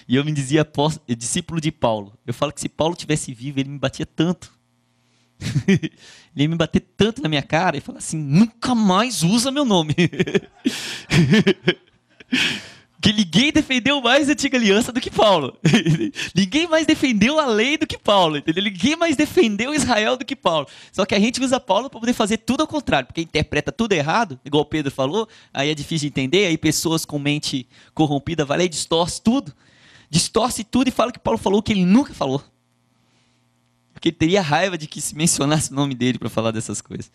E eu me dizia discípulo de Paulo. Eu falo que se Paulo tivesse vivo, ele me batia tanto. Ele ia me bater tanto na minha cara e falar assim, nunca mais usa meu nome. Que ninguém defendeu mais a antiga aliança do que Paulo. Ninguém mais defendeu a lei do que Paulo. Entendeu? Ninguém mais defendeu Israel do que Paulo. Só que a gente usa Paulo para poder fazer tudo ao contrário. Porque interpreta tudo errado, igual o Pedro falou. Aí é difícil de entender. Aí pessoas com mente corrompida vai lá e distorce tudo. distorce tudo e fala que Paulo falou o que ele nunca falou. Porque ele teria raiva de que se mencionasse o nome dele para falar dessas coisas.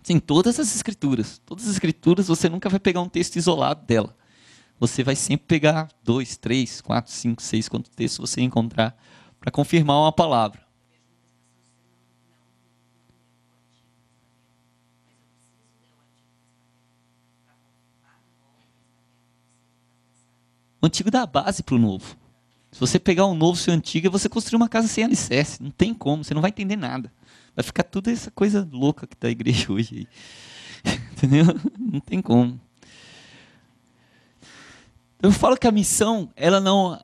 Sim, todas as escrituras você nunca vai pegar um texto isolado dela. Você vai sempre pegar 2, 3, 4, 5, 6, quantos textos você encontrar para confirmar uma palavra. O antigo dá a base para o novo. Se você pegar o novo e o antigo, é você construir uma casa sem alicerce. Não tem como, você não vai entender nada. Vai ficar tudo essa coisa louca que está a igreja hoje. Entendeu? Não tem como. Eu falo que a missão, ela não.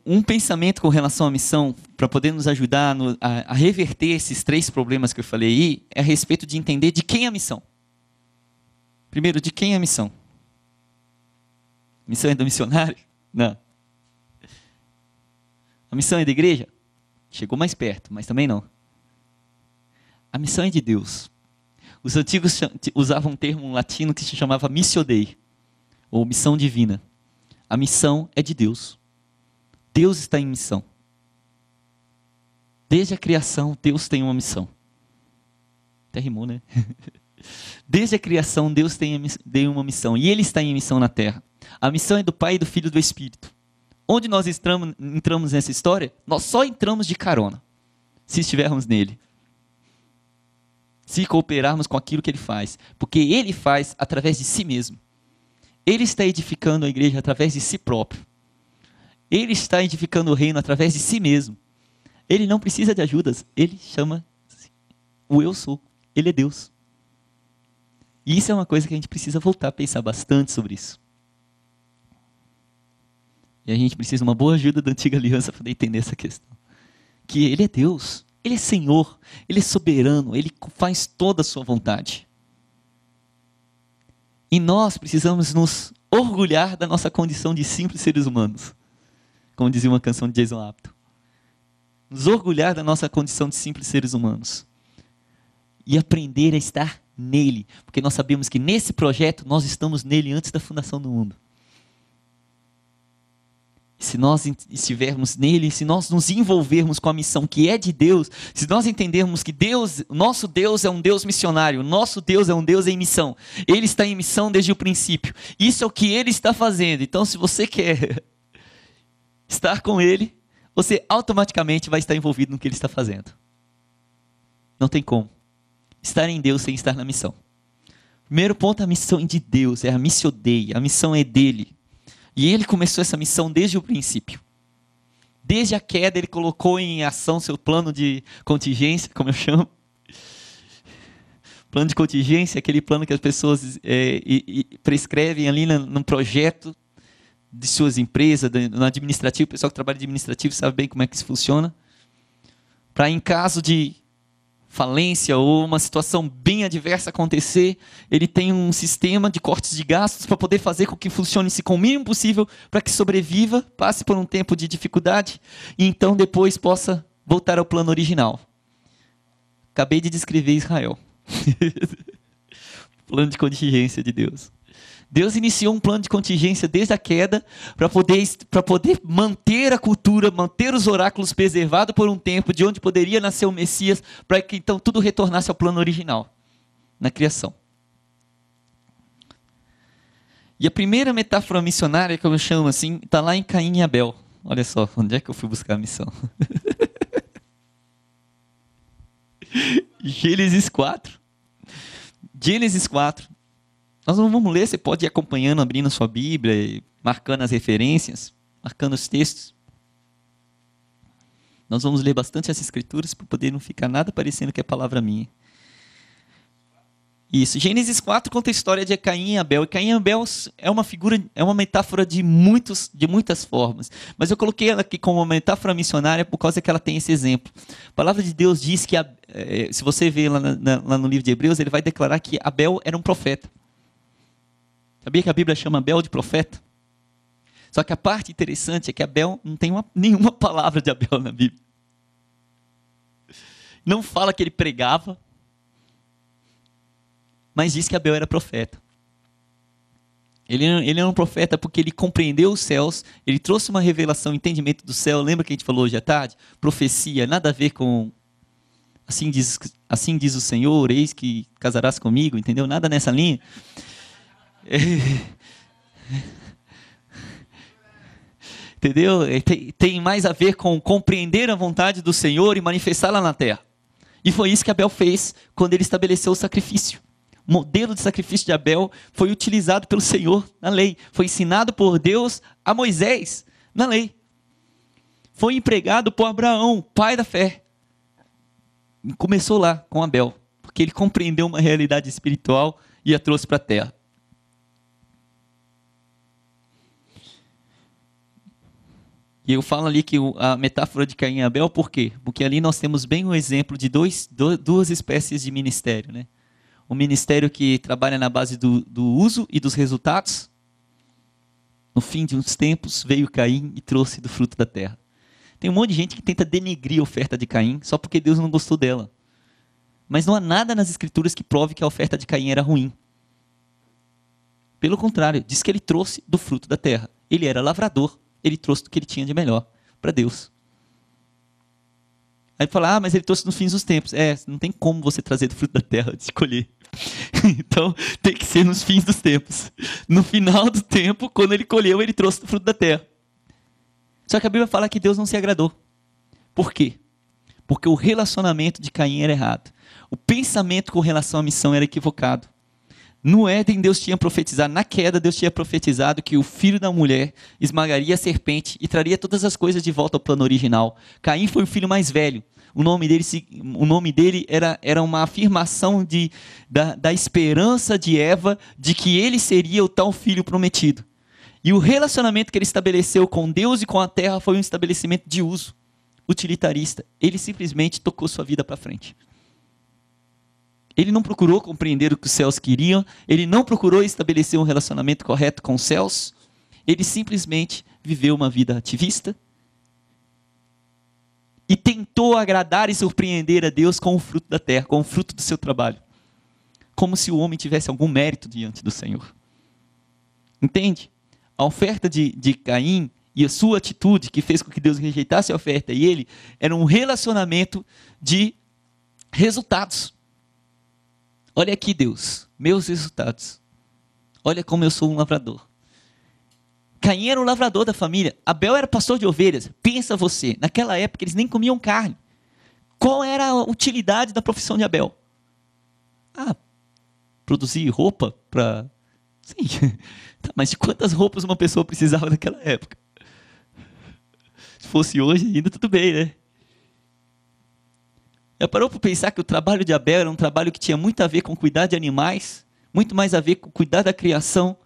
Um pensamento com relação à missão, para poder nos ajudar a reverter esses 3 problemas que eu falei aí, é a respeito de entender de quem é a missão. Primeiro, de quem é a missão? A missão é do missionário? Não. A missão é da igreja? Chegou mais perto, mas também não. A missão é de Deus. Os antigos usavam um termo latino que se chamava missio Dei, ou missão divina. A missão é de Deus. Deus está em missão. Desde a criação, Deus tem uma missão. Até rimou, né? Desde a criação, Deus tem uma missão. E Ele está em missão na terra. A missão é do Pai, do Filho e do Espírito. Onde nós entramos nessa história? Nós só entramos de carona, se estivermos nele. Se cooperarmos com aquilo que Ele faz. Porque Ele faz através de si mesmo. Ele está edificando a igreja através de si próprio. Ele está edificando o reino através de si mesmo. Ele não precisa de ajudas. Ele chama o eu sou. Ele é Deus. E isso é uma coisa que a gente precisa voltar a pensar bastante sobre isso. E a gente precisa de uma boa ajuda da antiga aliança para entender essa questão. Que Ele é Deus. Ele é Senhor. Ele é soberano. Ele faz toda a sua vontade. E nós precisamos nos orgulhar da nossa condição de simples seres humanos. Como dizia uma canção de Jason Apton. Nos orgulhar da nossa condição de simples seres humanos. E aprender a estar nele. Porque nós sabemos que nesse projeto nós estamos nele antes da fundação do mundo. Se nós estivermos nele, se nós nos envolvermos com a missão que é de Deus, se nós entendermos que nosso Deus é um Deus missionário, nosso Deus é um Deus em missão, Ele está em missão desde o princípio, isso é o que Ele está fazendo. Então, se você quer estar com Ele, você automaticamente vai estar envolvido no que Ele está fazendo. Não tem como estar em Deus sem estar na missão. Primeiro ponto, a missão é de Deus, é a missio Dei, a missão é dele. E Ele começou essa missão desde o princípio. Desde a queda, Ele colocou em ação seu plano de contingência, como eu chamo. Plano de contingência é aquele plano que as pessoas prescrevem ali no projeto de suas empresas, no administrativo. O pessoal que trabalha de administrativo sabe bem como é que isso funciona. Para, em caso de falência ou uma situação bem adversa acontecer, ele tem um sistema de cortes de gastos para poder fazer com que funcione-se com o mínimo possível para que sobreviva, passe por um tempo de dificuldade e então depois possa voltar ao plano original. Acabei de descrever Israel. Plano de contingência de Deus. Deus iniciou um plano de contingência desde a queda para poder manter a cultura, manter os oráculos preservados por um tempo de onde poderia nascer o Messias, para que então tudo retornasse ao plano original, na criação. E a primeira metáfora missionária, que eu chamo assim, está lá em Caim e Abel. Olha só, onde é que eu fui buscar a missão? Gênesis 4. Gênesis 4. Nós não vamos ler, você pode ir acompanhando, abrindo a sua Bíblia, marcando as referências, marcando os textos. Nós vamos ler bastante essas escrituras para poder não ficar nada parecendo que é palavra minha. Isso, Gênesis 4 conta a história de Caim e Abel. E Caim e Abel é uma figura, é uma metáfora de muitas formas. Mas eu coloquei ela aqui como uma metáfora missionária por causa que ela tem esse exemplo. A palavra de Deus diz que, se você ver lá no livro de Hebreus, ele vai declarar que Abel era um profeta. Sabia que a Bíblia chama Abel de profeta? Só que a parte interessante é que Abel não tem nenhuma palavra de Abel na Bíblia. Não fala que ele pregava, mas diz que Abel era profeta. Ele era um profeta porque ele compreendeu os céus, ele trouxe uma revelação, entendimento do céu. Lembra que a gente falou hoje à tarde? Profecia, nada a ver com assim diz o Senhor, eis que casarás comigo, entendeu? Nada nessa linha. Entendeu? Tem mais a ver com compreender a vontade do Senhor e manifestá-la na terra. E foi isso que Abel fez quando ele estabeleceu o sacrifício. O modelo de sacrifício de Abel foi utilizado pelo Senhor na lei. Foi ensinado por Deus a Moisés na lei. Foi empregado por Abraão, pai da fé. E começou lá com Abel, porque ele compreendeu uma realidade espiritual e a trouxe para a terra. E eu falo ali que a metáfora de Caim e Abel, por quê? Porque ali nós temos bem um exemplo de duas espécies de ministério, né? Um ministério que trabalha na base do uso e dos resultados. No fim de uns tempos, veio Caim e trouxe do fruto da terra. Tem um monte de gente que tenta denegrir a oferta de Caim só porque Deus não gostou dela. Mas não há nada nas Escrituras que prove que a oferta de Caim era ruim. Pelo contrário, diz que ele trouxe do fruto da terra. Ele era lavrador, ele trouxe do que ele tinha de melhor para Deus. Aí fala, mas ele trouxe no fim dos tempos. Não tem como você trazer do fruto da terra antes de colher. Então, tem que ser nos fins dos tempos. No final do tempo, quando ele colheu, ele trouxe do fruto da terra. Só que a Bíblia fala que Deus não se agradou. Por quê? Porque o relacionamento de Caim era errado. O pensamento com relação à missão era equivocado. No Éden, Deus tinha profetizado, na queda, Deus tinha profetizado que o filho da mulher esmagaria a serpente e traria todas as coisas de volta ao plano original. Caim foi o filho mais velho. O nome dele era uma afirmação da esperança de Eva de que ele seria o tal filho prometido. E o relacionamento que ele estabeleceu com Deus e com a terra foi um estabelecimento de uso, utilitarista. Ele simplesmente tocou sua vida para frente. Ele não procurou compreender o que os céus queriam, ele não procurou estabelecer um relacionamento correto com os céus, ele simplesmente viveu uma vida ativista e tentou agradar e surpreender a Deus com o fruto da terra, com o fruto do seu trabalho. Como se o homem tivesse algum mérito diante do Senhor. Entende? A oferta de Caim e a sua atitude que fez com que Deus rejeitasse a oferta e ele, era um relacionamento de resultados. Olha aqui, Deus, meus resultados. Olha como eu sou um lavrador. Caim era o lavrador da família. Abel era pastor de ovelhas. Pensa você, naquela época eles nem comiam carne. Qual era a utilidade da profissão de Abel? Produzir roupa para... Sim, mas de quantas roupas uma pessoa precisava naquela época? Se fosse hoje ainda tudo bem, né? Já parou para pensar que o trabalho de Abel era um trabalho que tinha muito a ver com cuidar de animais, muito mais a ver com cuidar da criação,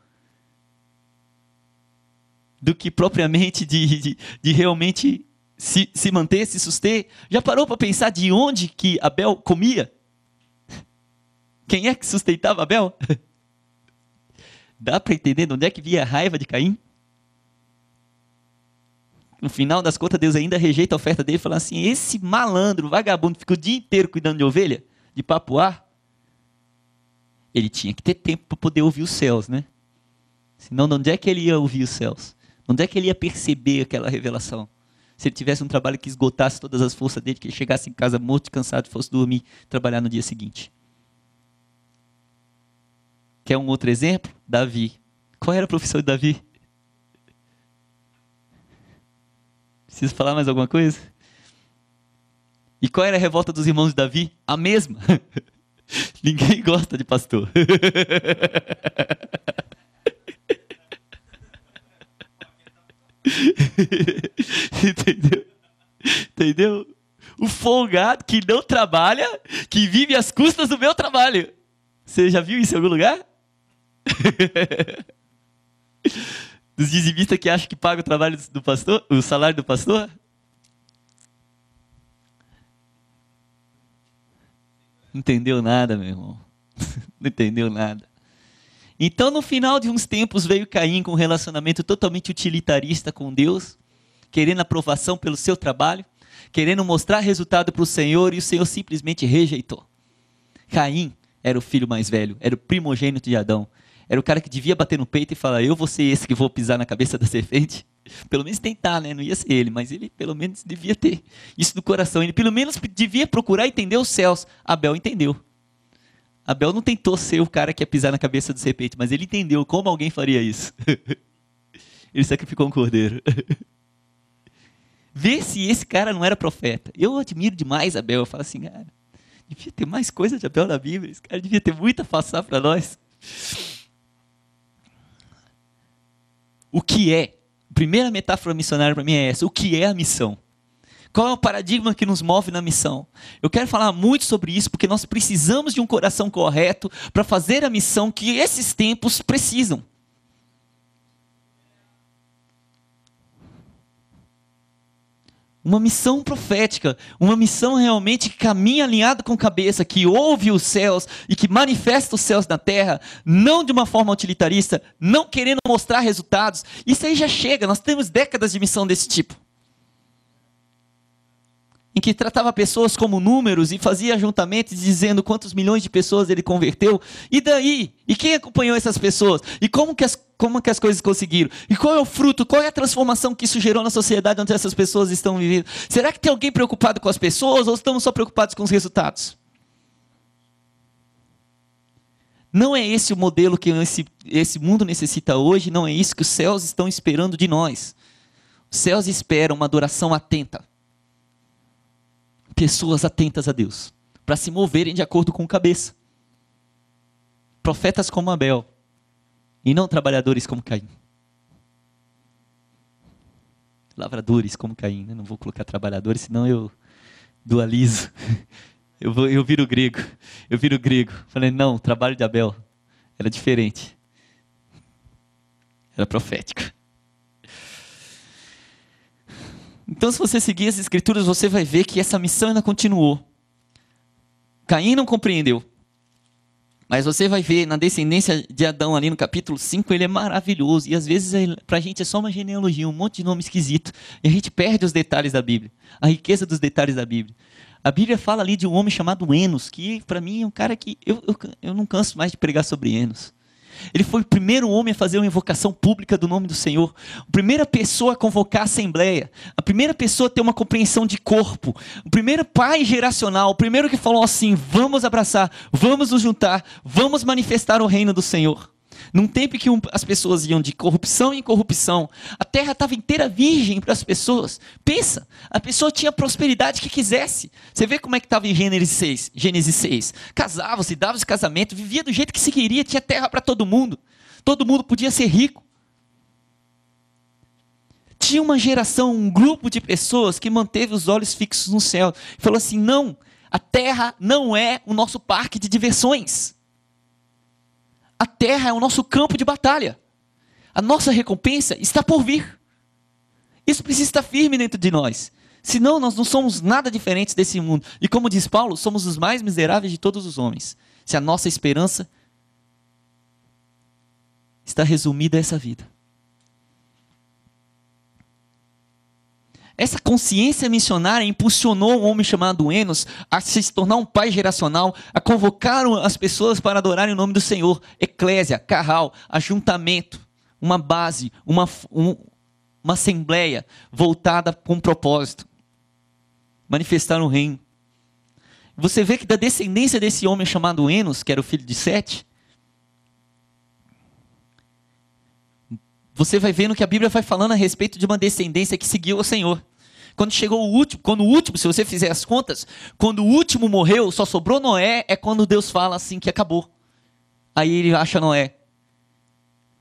do que propriamente de realmente se manter, se suster? Já parou para pensar de onde que Abel comia? Quem é que sustentava Abel? Dá para entender de onde é que via a raiva de Caim? No final das contas, Deus ainda rejeita a oferta dele, falando assim, esse malandro, vagabundo, fica o dia inteiro cuidando de ovelha, de papoar. Ele tinha que ter tempo para poder ouvir os céus, né? Senão, de onde é que ele ia ouvir os céus? De onde é que ele ia perceber aquela revelação? Se ele tivesse um trabalho que esgotasse todas as forças dele, que ele chegasse em casa morto, cansado, e fosse dormir, trabalhar no dia seguinte. Quer um outro exemplo? Davi. Qual era a profissão de Davi? Preciso falar mais alguma coisa? E qual era a revolta dos irmãos de Davi? A mesma. Ninguém gosta de pastor. Entendeu? Entendeu? O folgado que não trabalha, que vive às custas do meu trabalho. Você já viu isso em algum lugar? Dos dizimistas que acham que paga o trabalho do pastor, o salário do pastor? Não entendeu nada, meu irmão. Não entendeu nada. Então, no final de uns tempos, veio Caim com um relacionamento totalmente utilitarista com Deus, querendo aprovação pelo seu trabalho, querendo mostrar resultado para o Senhor, e o Senhor simplesmente rejeitou. Caim era o filho mais velho, era o primogênito de Adão. Era o cara que devia bater no peito e falar, eu vou ser esse que vou pisar na cabeça da serpente. Pelo menos tentar, né? Não ia ser ele, mas ele pelo menos devia ter isso no coração. Ele pelo menos devia procurar entender os céus. Abel entendeu. Abel não tentou ser o cara que ia pisar na cabeça da serpente, mas ele entendeu como alguém faria isso. Ele sacrificou um cordeiro. Vê se esse cara não era profeta. Eu admiro demais Abel. Eu falo assim, cara, devia ter mais coisa de Abel na Bíblia. Esse cara devia ter muito a passar para nós. O que é? A primeira metáfora missionária para mim é essa. O que é a missão? Qual é o paradigma que nos move na missão? Eu quero falar muito sobre isso porque nós precisamos de um coração correto para fazer a missão que esses tempos precisam. Uma missão profética, uma missão realmente que caminha alinhado com a cabeça, que ouve os céus e que manifesta os céus na terra, não de uma forma utilitarista, não querendo mostrar resultados. Isso aí já chega, nós temos décadas de missão desse tipo. Em que tratava pessoas como números e fazia ajuntamentos dizendo quantos milhões de pessoas ele converteu. E daí? E quem acompanhou essas pessoas? E como que as coisas conseguiram? E qual é o fruto? Qual é a transformação que isso gerou na sociedade onde essas pessoas estão vivendo? Será que tem alguém preocupado com as pessoas ou estamos só preocupados com os resultados? Não é esse o modelo que esse mundo necessita hoje, não é isso que os céus estão esperando de nós. Os céus esperam uma adoração atenta. Pessoas atentas a Deus, para se moverem de acordo com a cabeça. Profetas como Abel, e não trabalhadores como Caim. Lavradores como Caim, né? Não vou colocar trabalhadores, senão eu dualizo. Eu viro grego. Falei, não, o trabalho de Abel era diferente. Era profético. Então, se você seguir as escrituras, você vai ver que essa missão ainda continuou. Caim não compreendeu. Mas você vai ver na descendência de Adão, ali no capítulo 5, ele é maravilhoso. E às vezes, para a gente, é só uma genealogia, um monte de nome esquisito. E a gente perde os detalhes da Bíblia. A riqueza dos detalhes da Bíblia. A Bíblia fala ali de um homem chamado Enos, que para mim é um cara que... Eu não canso mais de pregar sobre Enos. Ele foi o primeiro homem a fazer uma invocação pública do nome do Senhor. A primeira pessoa a convocar a assembleia. A primeira pessoa a ter uma compreensão de corpo. O primeiro pai geracional. O primeiro que falou assim, vamos abraçar, vamos nos juntar, vamos manifestar o reino do Senhor. Num tempo em que as pessoas iam de corrupção em corrupção, a terra estava inteira virgem para as pessoas. Pensa, a pessoa tinha a prosperidade que quisesse. Você vê como é que estava em Gênesis 6. Casava-se, dava-se casamento, vivia do jeito que se queria, tinha terra para todo mundo. Todo mundo podia ser rico. Tinha uma geração, um grupo de pessoas que manteve os olhos fixos no céu. E falou assim, não, a terra não é o nosso parque de diversões. A terra é o nosso campo de batalha. A nossa recompensa está por vir. Isso precisa estar firme dentro de nós. Senão nós não somos nada diferentes desse mundo. E como diz Paulo, somos os mais miseráveis de todos os homens. Se a nossa esperança está resumida a essa vida. Essa consciência missionária impulsionou um homem chamado Enos a se tornar um pai geracional, a convocar as pessoas para adorarem o nome do Senhor. Eclésia, carral, ajuntamento, uma base, uma assembleia voltada com um propósito. Manifestar o reino. Você vê que da descendência desse homem chamado Enos, que era o filho de Sete, você vai vendo que a Bíblia vai falando a respeito de uma descendência que seguiu o Senhor. Quando chegou o último, se você fizer as contas, quando o último morreu, só sobrou Noé, é quando Deus fala assim que acabou. Aí ele acha Noé.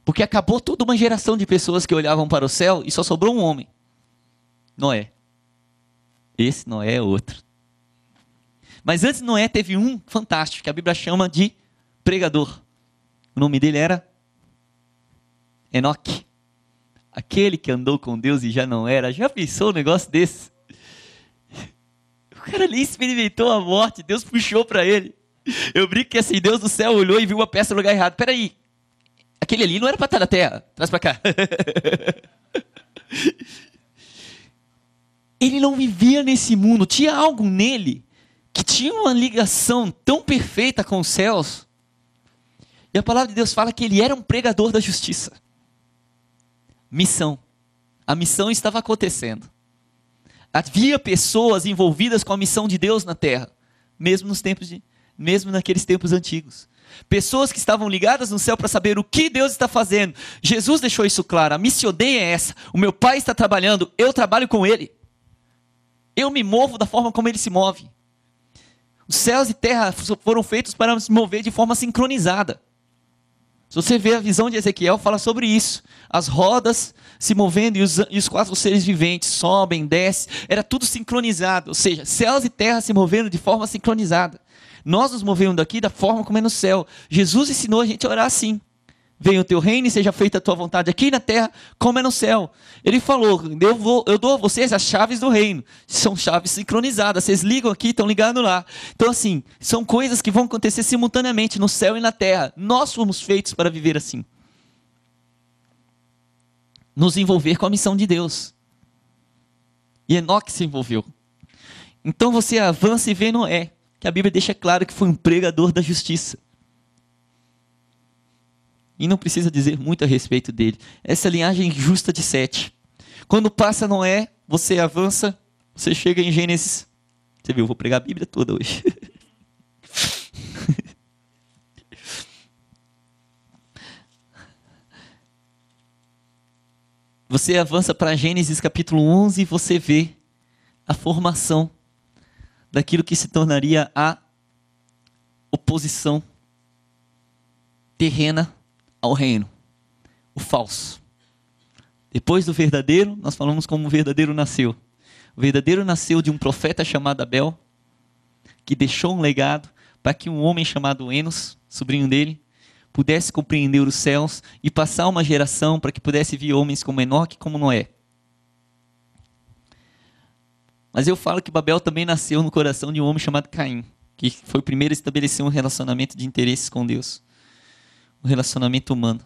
Porque acabou toda uma geração de pessoas que olhavam para o céu e só sobrou um homem. Noé. Esse Noé é outro. Mas antes de Noé teve um fantástico, que a Bíblia chama de pregador. O nome dele era Enoque. Aquele que andou com Deus e já não era. Já pensou um negócio desse? O cara ali experimentou a morte. Deus puxou para ele. Eu brinco que assim, Deus do céu olhou e viu uma peça no lugar errado. Peraí. Aquele ali não era para estar na terra. Traz para cá. Ele não vivia nesse mundo. Tinha algo nele que tinha uma ligação tão perfeita com os céus. E a palavra de Deus fala que ele era um pregador da justiça. Missão. A missão estava acontecendo. Havia pessoas envolvidas com a missão de Deus na terra, mesmo naqueles tempos antigos. Pessoas que estavam ligadas no céu para saber o que Deus está fazendo. Jesus deixou isso claro. A missão é essa. O meu Pai está trabalhando, eu trabalho com Ele. Eu me movo da forma como Ele se move. Os céus e terra foram feitos para se mover de forma sincronizada. Se você vê a visão de Ezequiel, fala sobre isso. As rodas se movendo e os 4 seres viventes sobem, descem. Era tudo sincronizado. Ou seja, céus e terra se movendo de forma sincronizada. Nós nos movemos daqui da forma como é no céu. Jesus ensinou a gente a orar assim. Venha o teu reino e seja feita a tua vontade aqui na terra como é no céu. Ele falou, eu dou a vocês as chaves do reino. São chaves sincronizadas. Vocês ligam aqui, estão ligados lá. Então assim, são coisas que vão acontecer simultaneamente no céu e na terra. Nós fomos feitos para viver assim. Nos envolver com a missão de Deus. E Enoque se envolveu. Então você avança e vê Noé, que a Bíblia deixa claro que foi um pregador da justiça. E não precisa dizer muito a respeito dele. Essa linhagem justa de Sete. Quando passa Noé, você avança, você chega em Gênesis. Você viu, eu vou pregar a Bíblia toda hoje. Você avança para Gênesis capítulo 11 e você vê a formação daquilo que se tornaria a oposição terrena ao reino, o falso. Depois do verdadeiro, nós falamos como o verdadeiro nasceu. O verdadeiro nasceu de um profeta chamado Abel, que deixou um legado para que um homem chamado Enos, sobrinho dele, pudesse compreender os céus e passar uma geração para que pudesse vir homens como Enoque e como Noé. Mas eu falo que Babel também nasceu no coração de um homem chamado Caim, que foi o primeiro a estabelecer um relacionamento de interesses com Deus. Um relacionamento humano.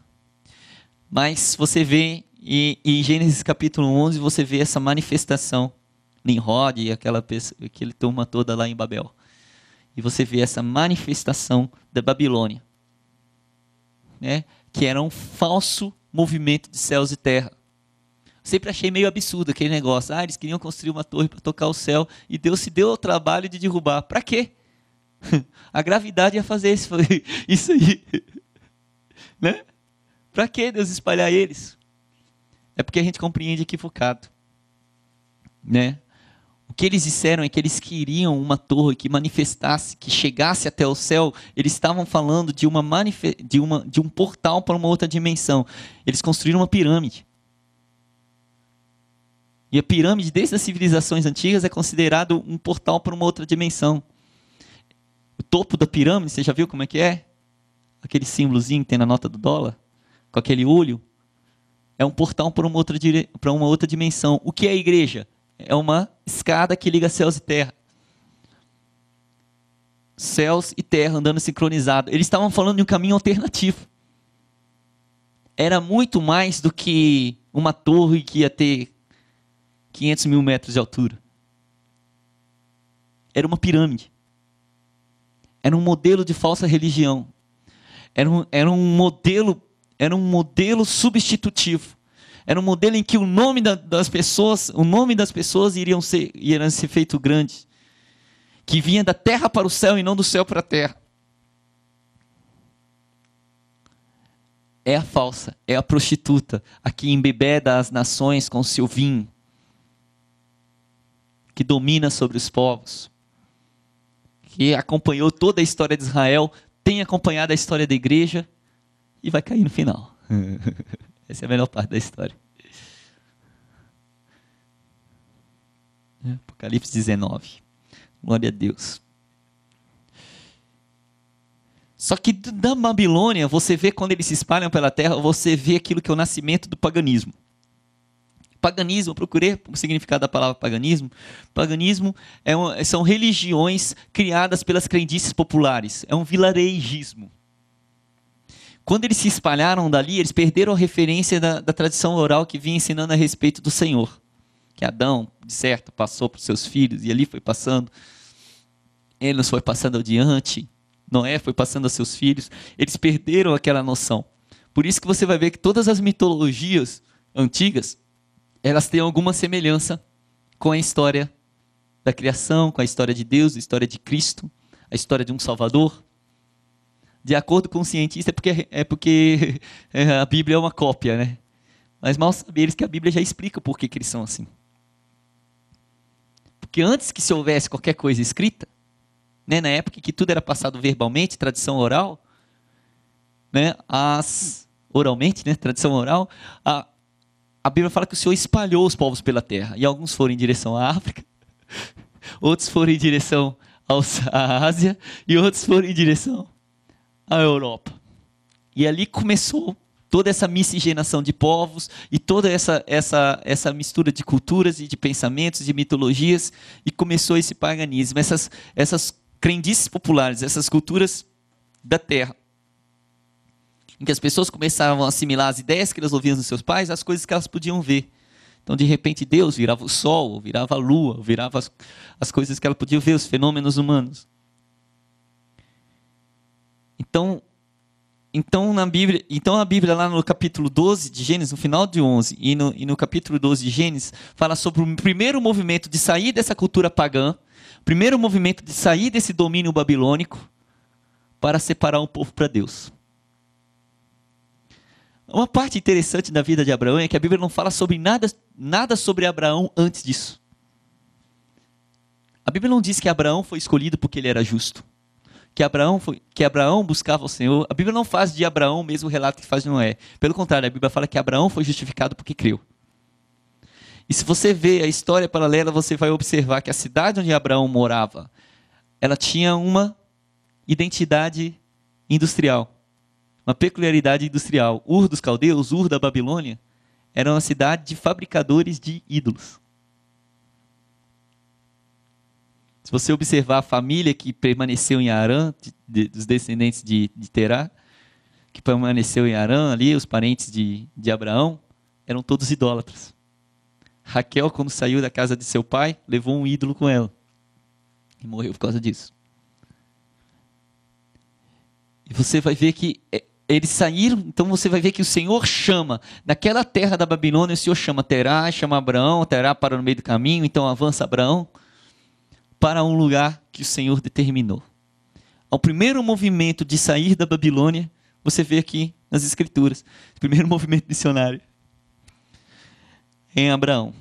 Mas você vê, em Gênesis capítulo 11, você vê essa manifestação. Nimrod e aquele turma toda lá em Babel. E você vê essa manifestação da Babilônia. Né? Que era um falso movimento de céus e terra. Sempre achei meio absurdo aquele negócio. Eles queriam construir uma torre para tocar o céu e Deus se deu ao trabalho de derrubar. Para quê? A gravidade ia fazer isso aí. Né? Para que Deus espalhar eles? É porque a gente compreende equivocado. Né? O que eles disseram é que eles queriam uma torre que manifestasse, que chegasse até o céu. Eles estavam falando de um portal para uma outra dimensão. Eles construíram uma pirâmide. E a pirâmide, desde as civilizações antigas, é considerado um portal para uma outra dimensão. O topo da pirâmide, você já viu como é que é? Aquele símbolozinho que tem na nota do dólar, com aquele olho, é um portal para uma outra dimensão. O que é a igreja? É uma escada que liga céus e terra. Céus e terra andando sincronizado. Eles estavam falando de um caminho alternativo. Era muito mais do que uma torre que ia ter 500 mil metros de altura. Era uma pirâmide. Era um modelo de falsa religião. Era um modelo substitutivo. Era um modelo em que o nome das pessoas iriam ser feito grande. Que vinha da terra para o céu e não do céu para a terra. É a falsa, é a prostituta, a que embebeda as nações com seu vinho, que domina sobre os povos, que acompanhou toda a história de Israel, tem acompanhado a história da igreja e vai cair no final. Essa é a melhor parte da história. Apocalipse 19. Glória a Deus. Só que da Babilônia, você vê quando eles se espalham pela terra, você vê aquilo que é o nascimento do paganismo. Paganismo, eu procurei o significado da palavra paganismo. Paganismo são religiões criadas pelas crendices populares. É um vilarejismo. Quando eles se espalharam dali, eles perderam a referência da tradição oral que vinha ensinando a respeito do Senhor. Que Adão, de certo, passou para os seus filhos, e ali foi passando. Enos foi passando adiante. Noé foi passando aos seus filhos. Eles perderam aquela noção. Por isso que você vai ver que todas as mitologias antigas, elas têm alguma semelhança com a história da criação, com a história de Deus, a história de Cristo, a história de um Salvador. De acordo com o cientista, é porque a Bíblia é uma cópia, né? Mas mal sabem eles que a Bíblia já explica por que eles são assim. Porque antes que se houvesse qualquer coisa escrita, né, na época que tudo era passado verbalmente, tradição oral, né, oralmente, né, tradição oral, a Bíblia fala que o Senhor espalhou os povos pela terra. E alguns foram em direção à África, outros foram em direção à Ásia, e outros foram em direção à Europa. E ali começou toda essa miscigenação de povos e toda essa mistura de culturas e de pensamentos, de mitologias, e começou esse paganismo, essas crendices populares, essas culturas da terra, em que as pessoas começavam a assimilar as ideias que elas ouviam dos seus pais, as coisas que elas podiam ver. Então, de repente, Deus virava o sol, virava a lua, virava as coisas que ela podia ver, os fenômenos humanos. Então a Bíblia lá no capítulo 12 de Gênesis, no final de 11, e no capítulo 12 de Gênesis, fala sobre o primeiro movimento de sair dessa cultura pagã, primeiro movimento de sair desse domínio babilônico para separar um povo para Deus. Uma parte interessante da vida de Abraão é que a Bíblia não fala sobre nada sobre Abraão antes disso. A Bíblia não diz que Abraão foi escolhido porque ele era justo. Que Abraão buscava o Senhor. A Bíblia não faz de Abraão o mesmo relato que faz de Noé. Pelo contrário, a Bíblia fala que Abraão foi justificado porque creu. E se você vê a história paralela, você vai observar que a cidade onde Abraão morava, ela tinha uma identidade industrial, uma peculiaridade industrial. Ur dos caldeus, Ur da Babilônia, era uma cidade de fabricadores de ídolos. Se você observar a família que permaneceu em Harã, dos descendentes de Terá, que permaneceu em Harã ali, os parentes de Abraão, eram todos idólatras. Raquel, quando saiu da casa de seu pai, levou um ídolo com ela. E morreu por causa disso. E você vai ver que eles saíram, então você vai ver que o Senhor chama, naquela terra da Babilônia, o Senhor chama Terá, chama Abraão, Terá para no meio do caminho, então avança Abraão para um lugar que o Senhor determinou. Ao primeiro movimento de sair da Babilônia, você vê aqui nas Escrituras, o primeiro movimento missionário em Abraão.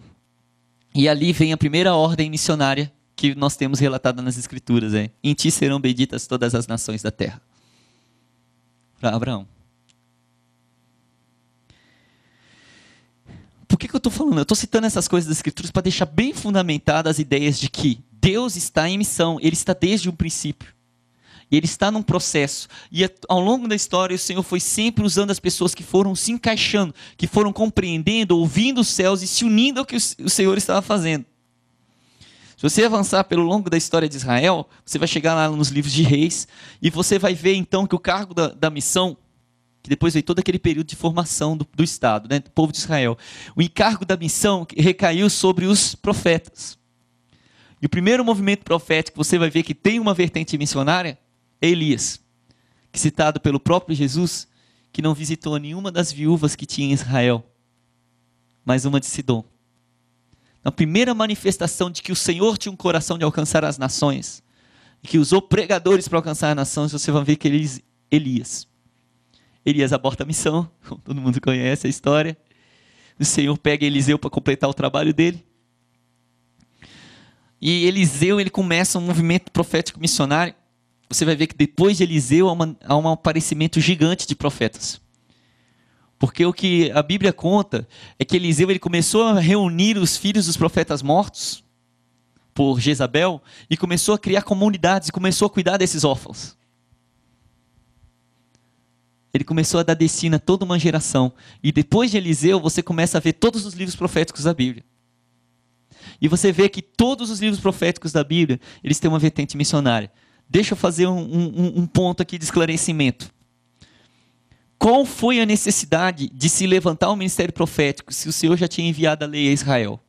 E ali vem a primeira ordem missionária que nós temos relatada nas Escrituras. Em ti serão benditas todas as nações da terra. Para Abraão. Por que eu estou falando? Eu estou citando essas coisas das Escrituras para deixar bem fundamentadas as ideias de que Deus está em missão, Ele está desde o princípio. E Ele está num processo. E ao longo da história, o Senhor foi sempre usando as pessoas que foram se encaixando, que foram compreendendo, ouvindo os céus e se unindo ao que o Senhor estava fazendo. Se você avançar pelo longo da história de Israel, você vai chegar lá nos livros de Reis, e você vai ver então que o cargo da missão, que depois veio todo aquele período de formação do Estado, né, do povo de Israel, o encargo da missão recaiu sobre os profetas. E o primeiro movimento profético, você vai ver que tem uma vertente missionária, é Elias, que citado pelo próprio Jesus, que não visitou nenhuma das viúvas que tinha em Israel, mas uma de Sidom. Na primeira manifestação de que o Senhor tinha um coração de alcançar as nações, e que usou pregadores para alcançar as nações, você vai ver que Elias aborta a missão, como todo mundo conhece a história. O Senhor pega Eliseu para completar o trabalho dele. E Eliseu, ele começa um movimento profético missionário. Você vai ver que depois de Eliseu há um aparecimento gigante de profetas. Porque o que a Bíblia conta é que Eliseu ele começou a reunir os filhos dos profetas mortos por Jezabel e começou a criar comunidades e começou a cuidar desses órfãos. Ele começou a dar destino a toda uma geração. E depois de Eliseu, você começa a ver todos os livros proféticos da Bíblia. E você vê que todos os livros proféticos da Bíblia, eles têm uma vertente missionária. Deixa eu fazer um ponto aqui de esclarecimento. Qual foi a necessidade de se levantar um ministério profético se o Senhor já tinha enviado a lei a Israel?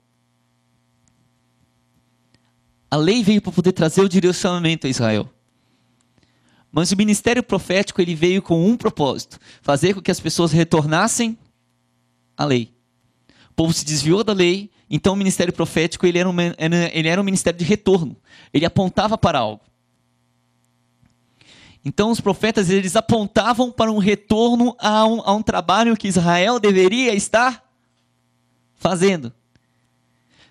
A lei veio para poder trazer o direcionamento a Israel. Mas o ministério profético ele veio com um propósito: fazer com que as pessoas retornassem à lei. O povo se desviou da lei, então o ministério profético ele era um ministério de retorno. Ele apontava para algo. Então os profetas eles apontavam para um retorno a um trabalho que Israel deveria estar fazendo.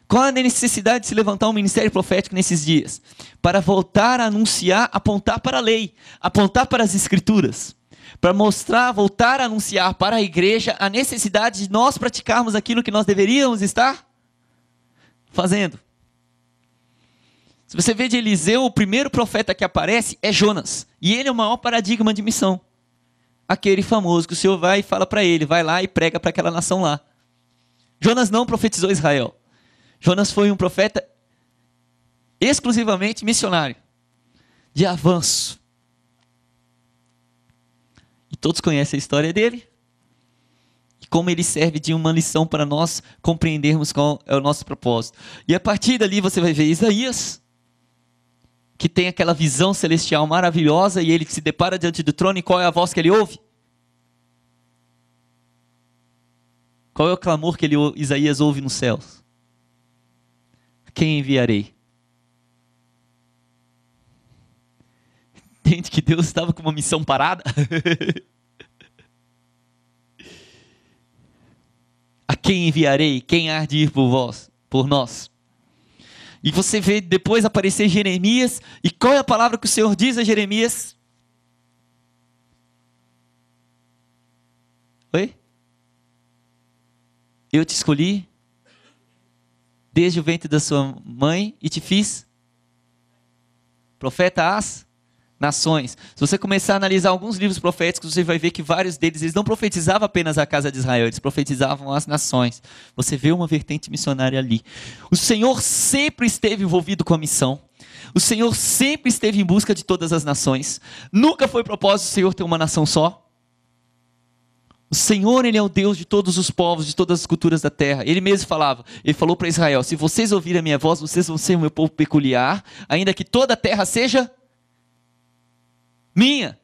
Qual a necessidade de se levantar um ministério profético nesses dias? Para voltar a anunciar, apontar para a lei, apontar para as escrituras. Para mostrar, voltar a anunciar para a igreja a necessidade de nós praticarmos aquilo que nós deveríamos estar fazendo. Se você vê de Eliseu, o primeiro profeta que aparece é Jonas. E ele é o maior paradigma de missão. Aquele famoso que o Senhor vai e fala para ele, vai lá e prega para aquela nação lá. Jonas não profetizou Israel. Jonas foi um profeta exclusivamente missionário, de avanço. E todos conhecem a história dele. E como ele serve de uma lição para nós compreendermos qual é o nosso propósito. E a partir dali você vai ver Isaías, que tem aquela visão celestial maravilhosa e ele se depara diante do trono e qual é a voz que ele ouve? Qual é o clamor que Isaías ouve nos céus? Quem enviarei? Entende que Deus estava com uma missão parada? A quem enviarei? Quem há de ir por nós? E você vê depois aparecer Jeremias. E qual é a palavra que o Senhor diz a Jeremias? Oi? Eu te escolhi desde o ventre da sua mãe e te fiz profeta às nações. Se você começar a analisar alguns livros proféticos, você vai ver que vários deles, eles não profetizavam apenas a casa de Israel, eles profetizavam as nações. Você vê uma vertente missionária ali. O Senhor sempre esteve envolvido com a missão. O Senhor sempre esteve em busca de todas as nações. Nunca foi propósito do Senhor ter uma nação só. O Senhor, Ele é o Deus de todos os povos, de todas as culturas da terra. Ele mesmo falava, Ele falou para Israel, se vocês ouvirem a minha voz, vocês vão ser o meu povo peculiar, ainda que toda a terra seja minha.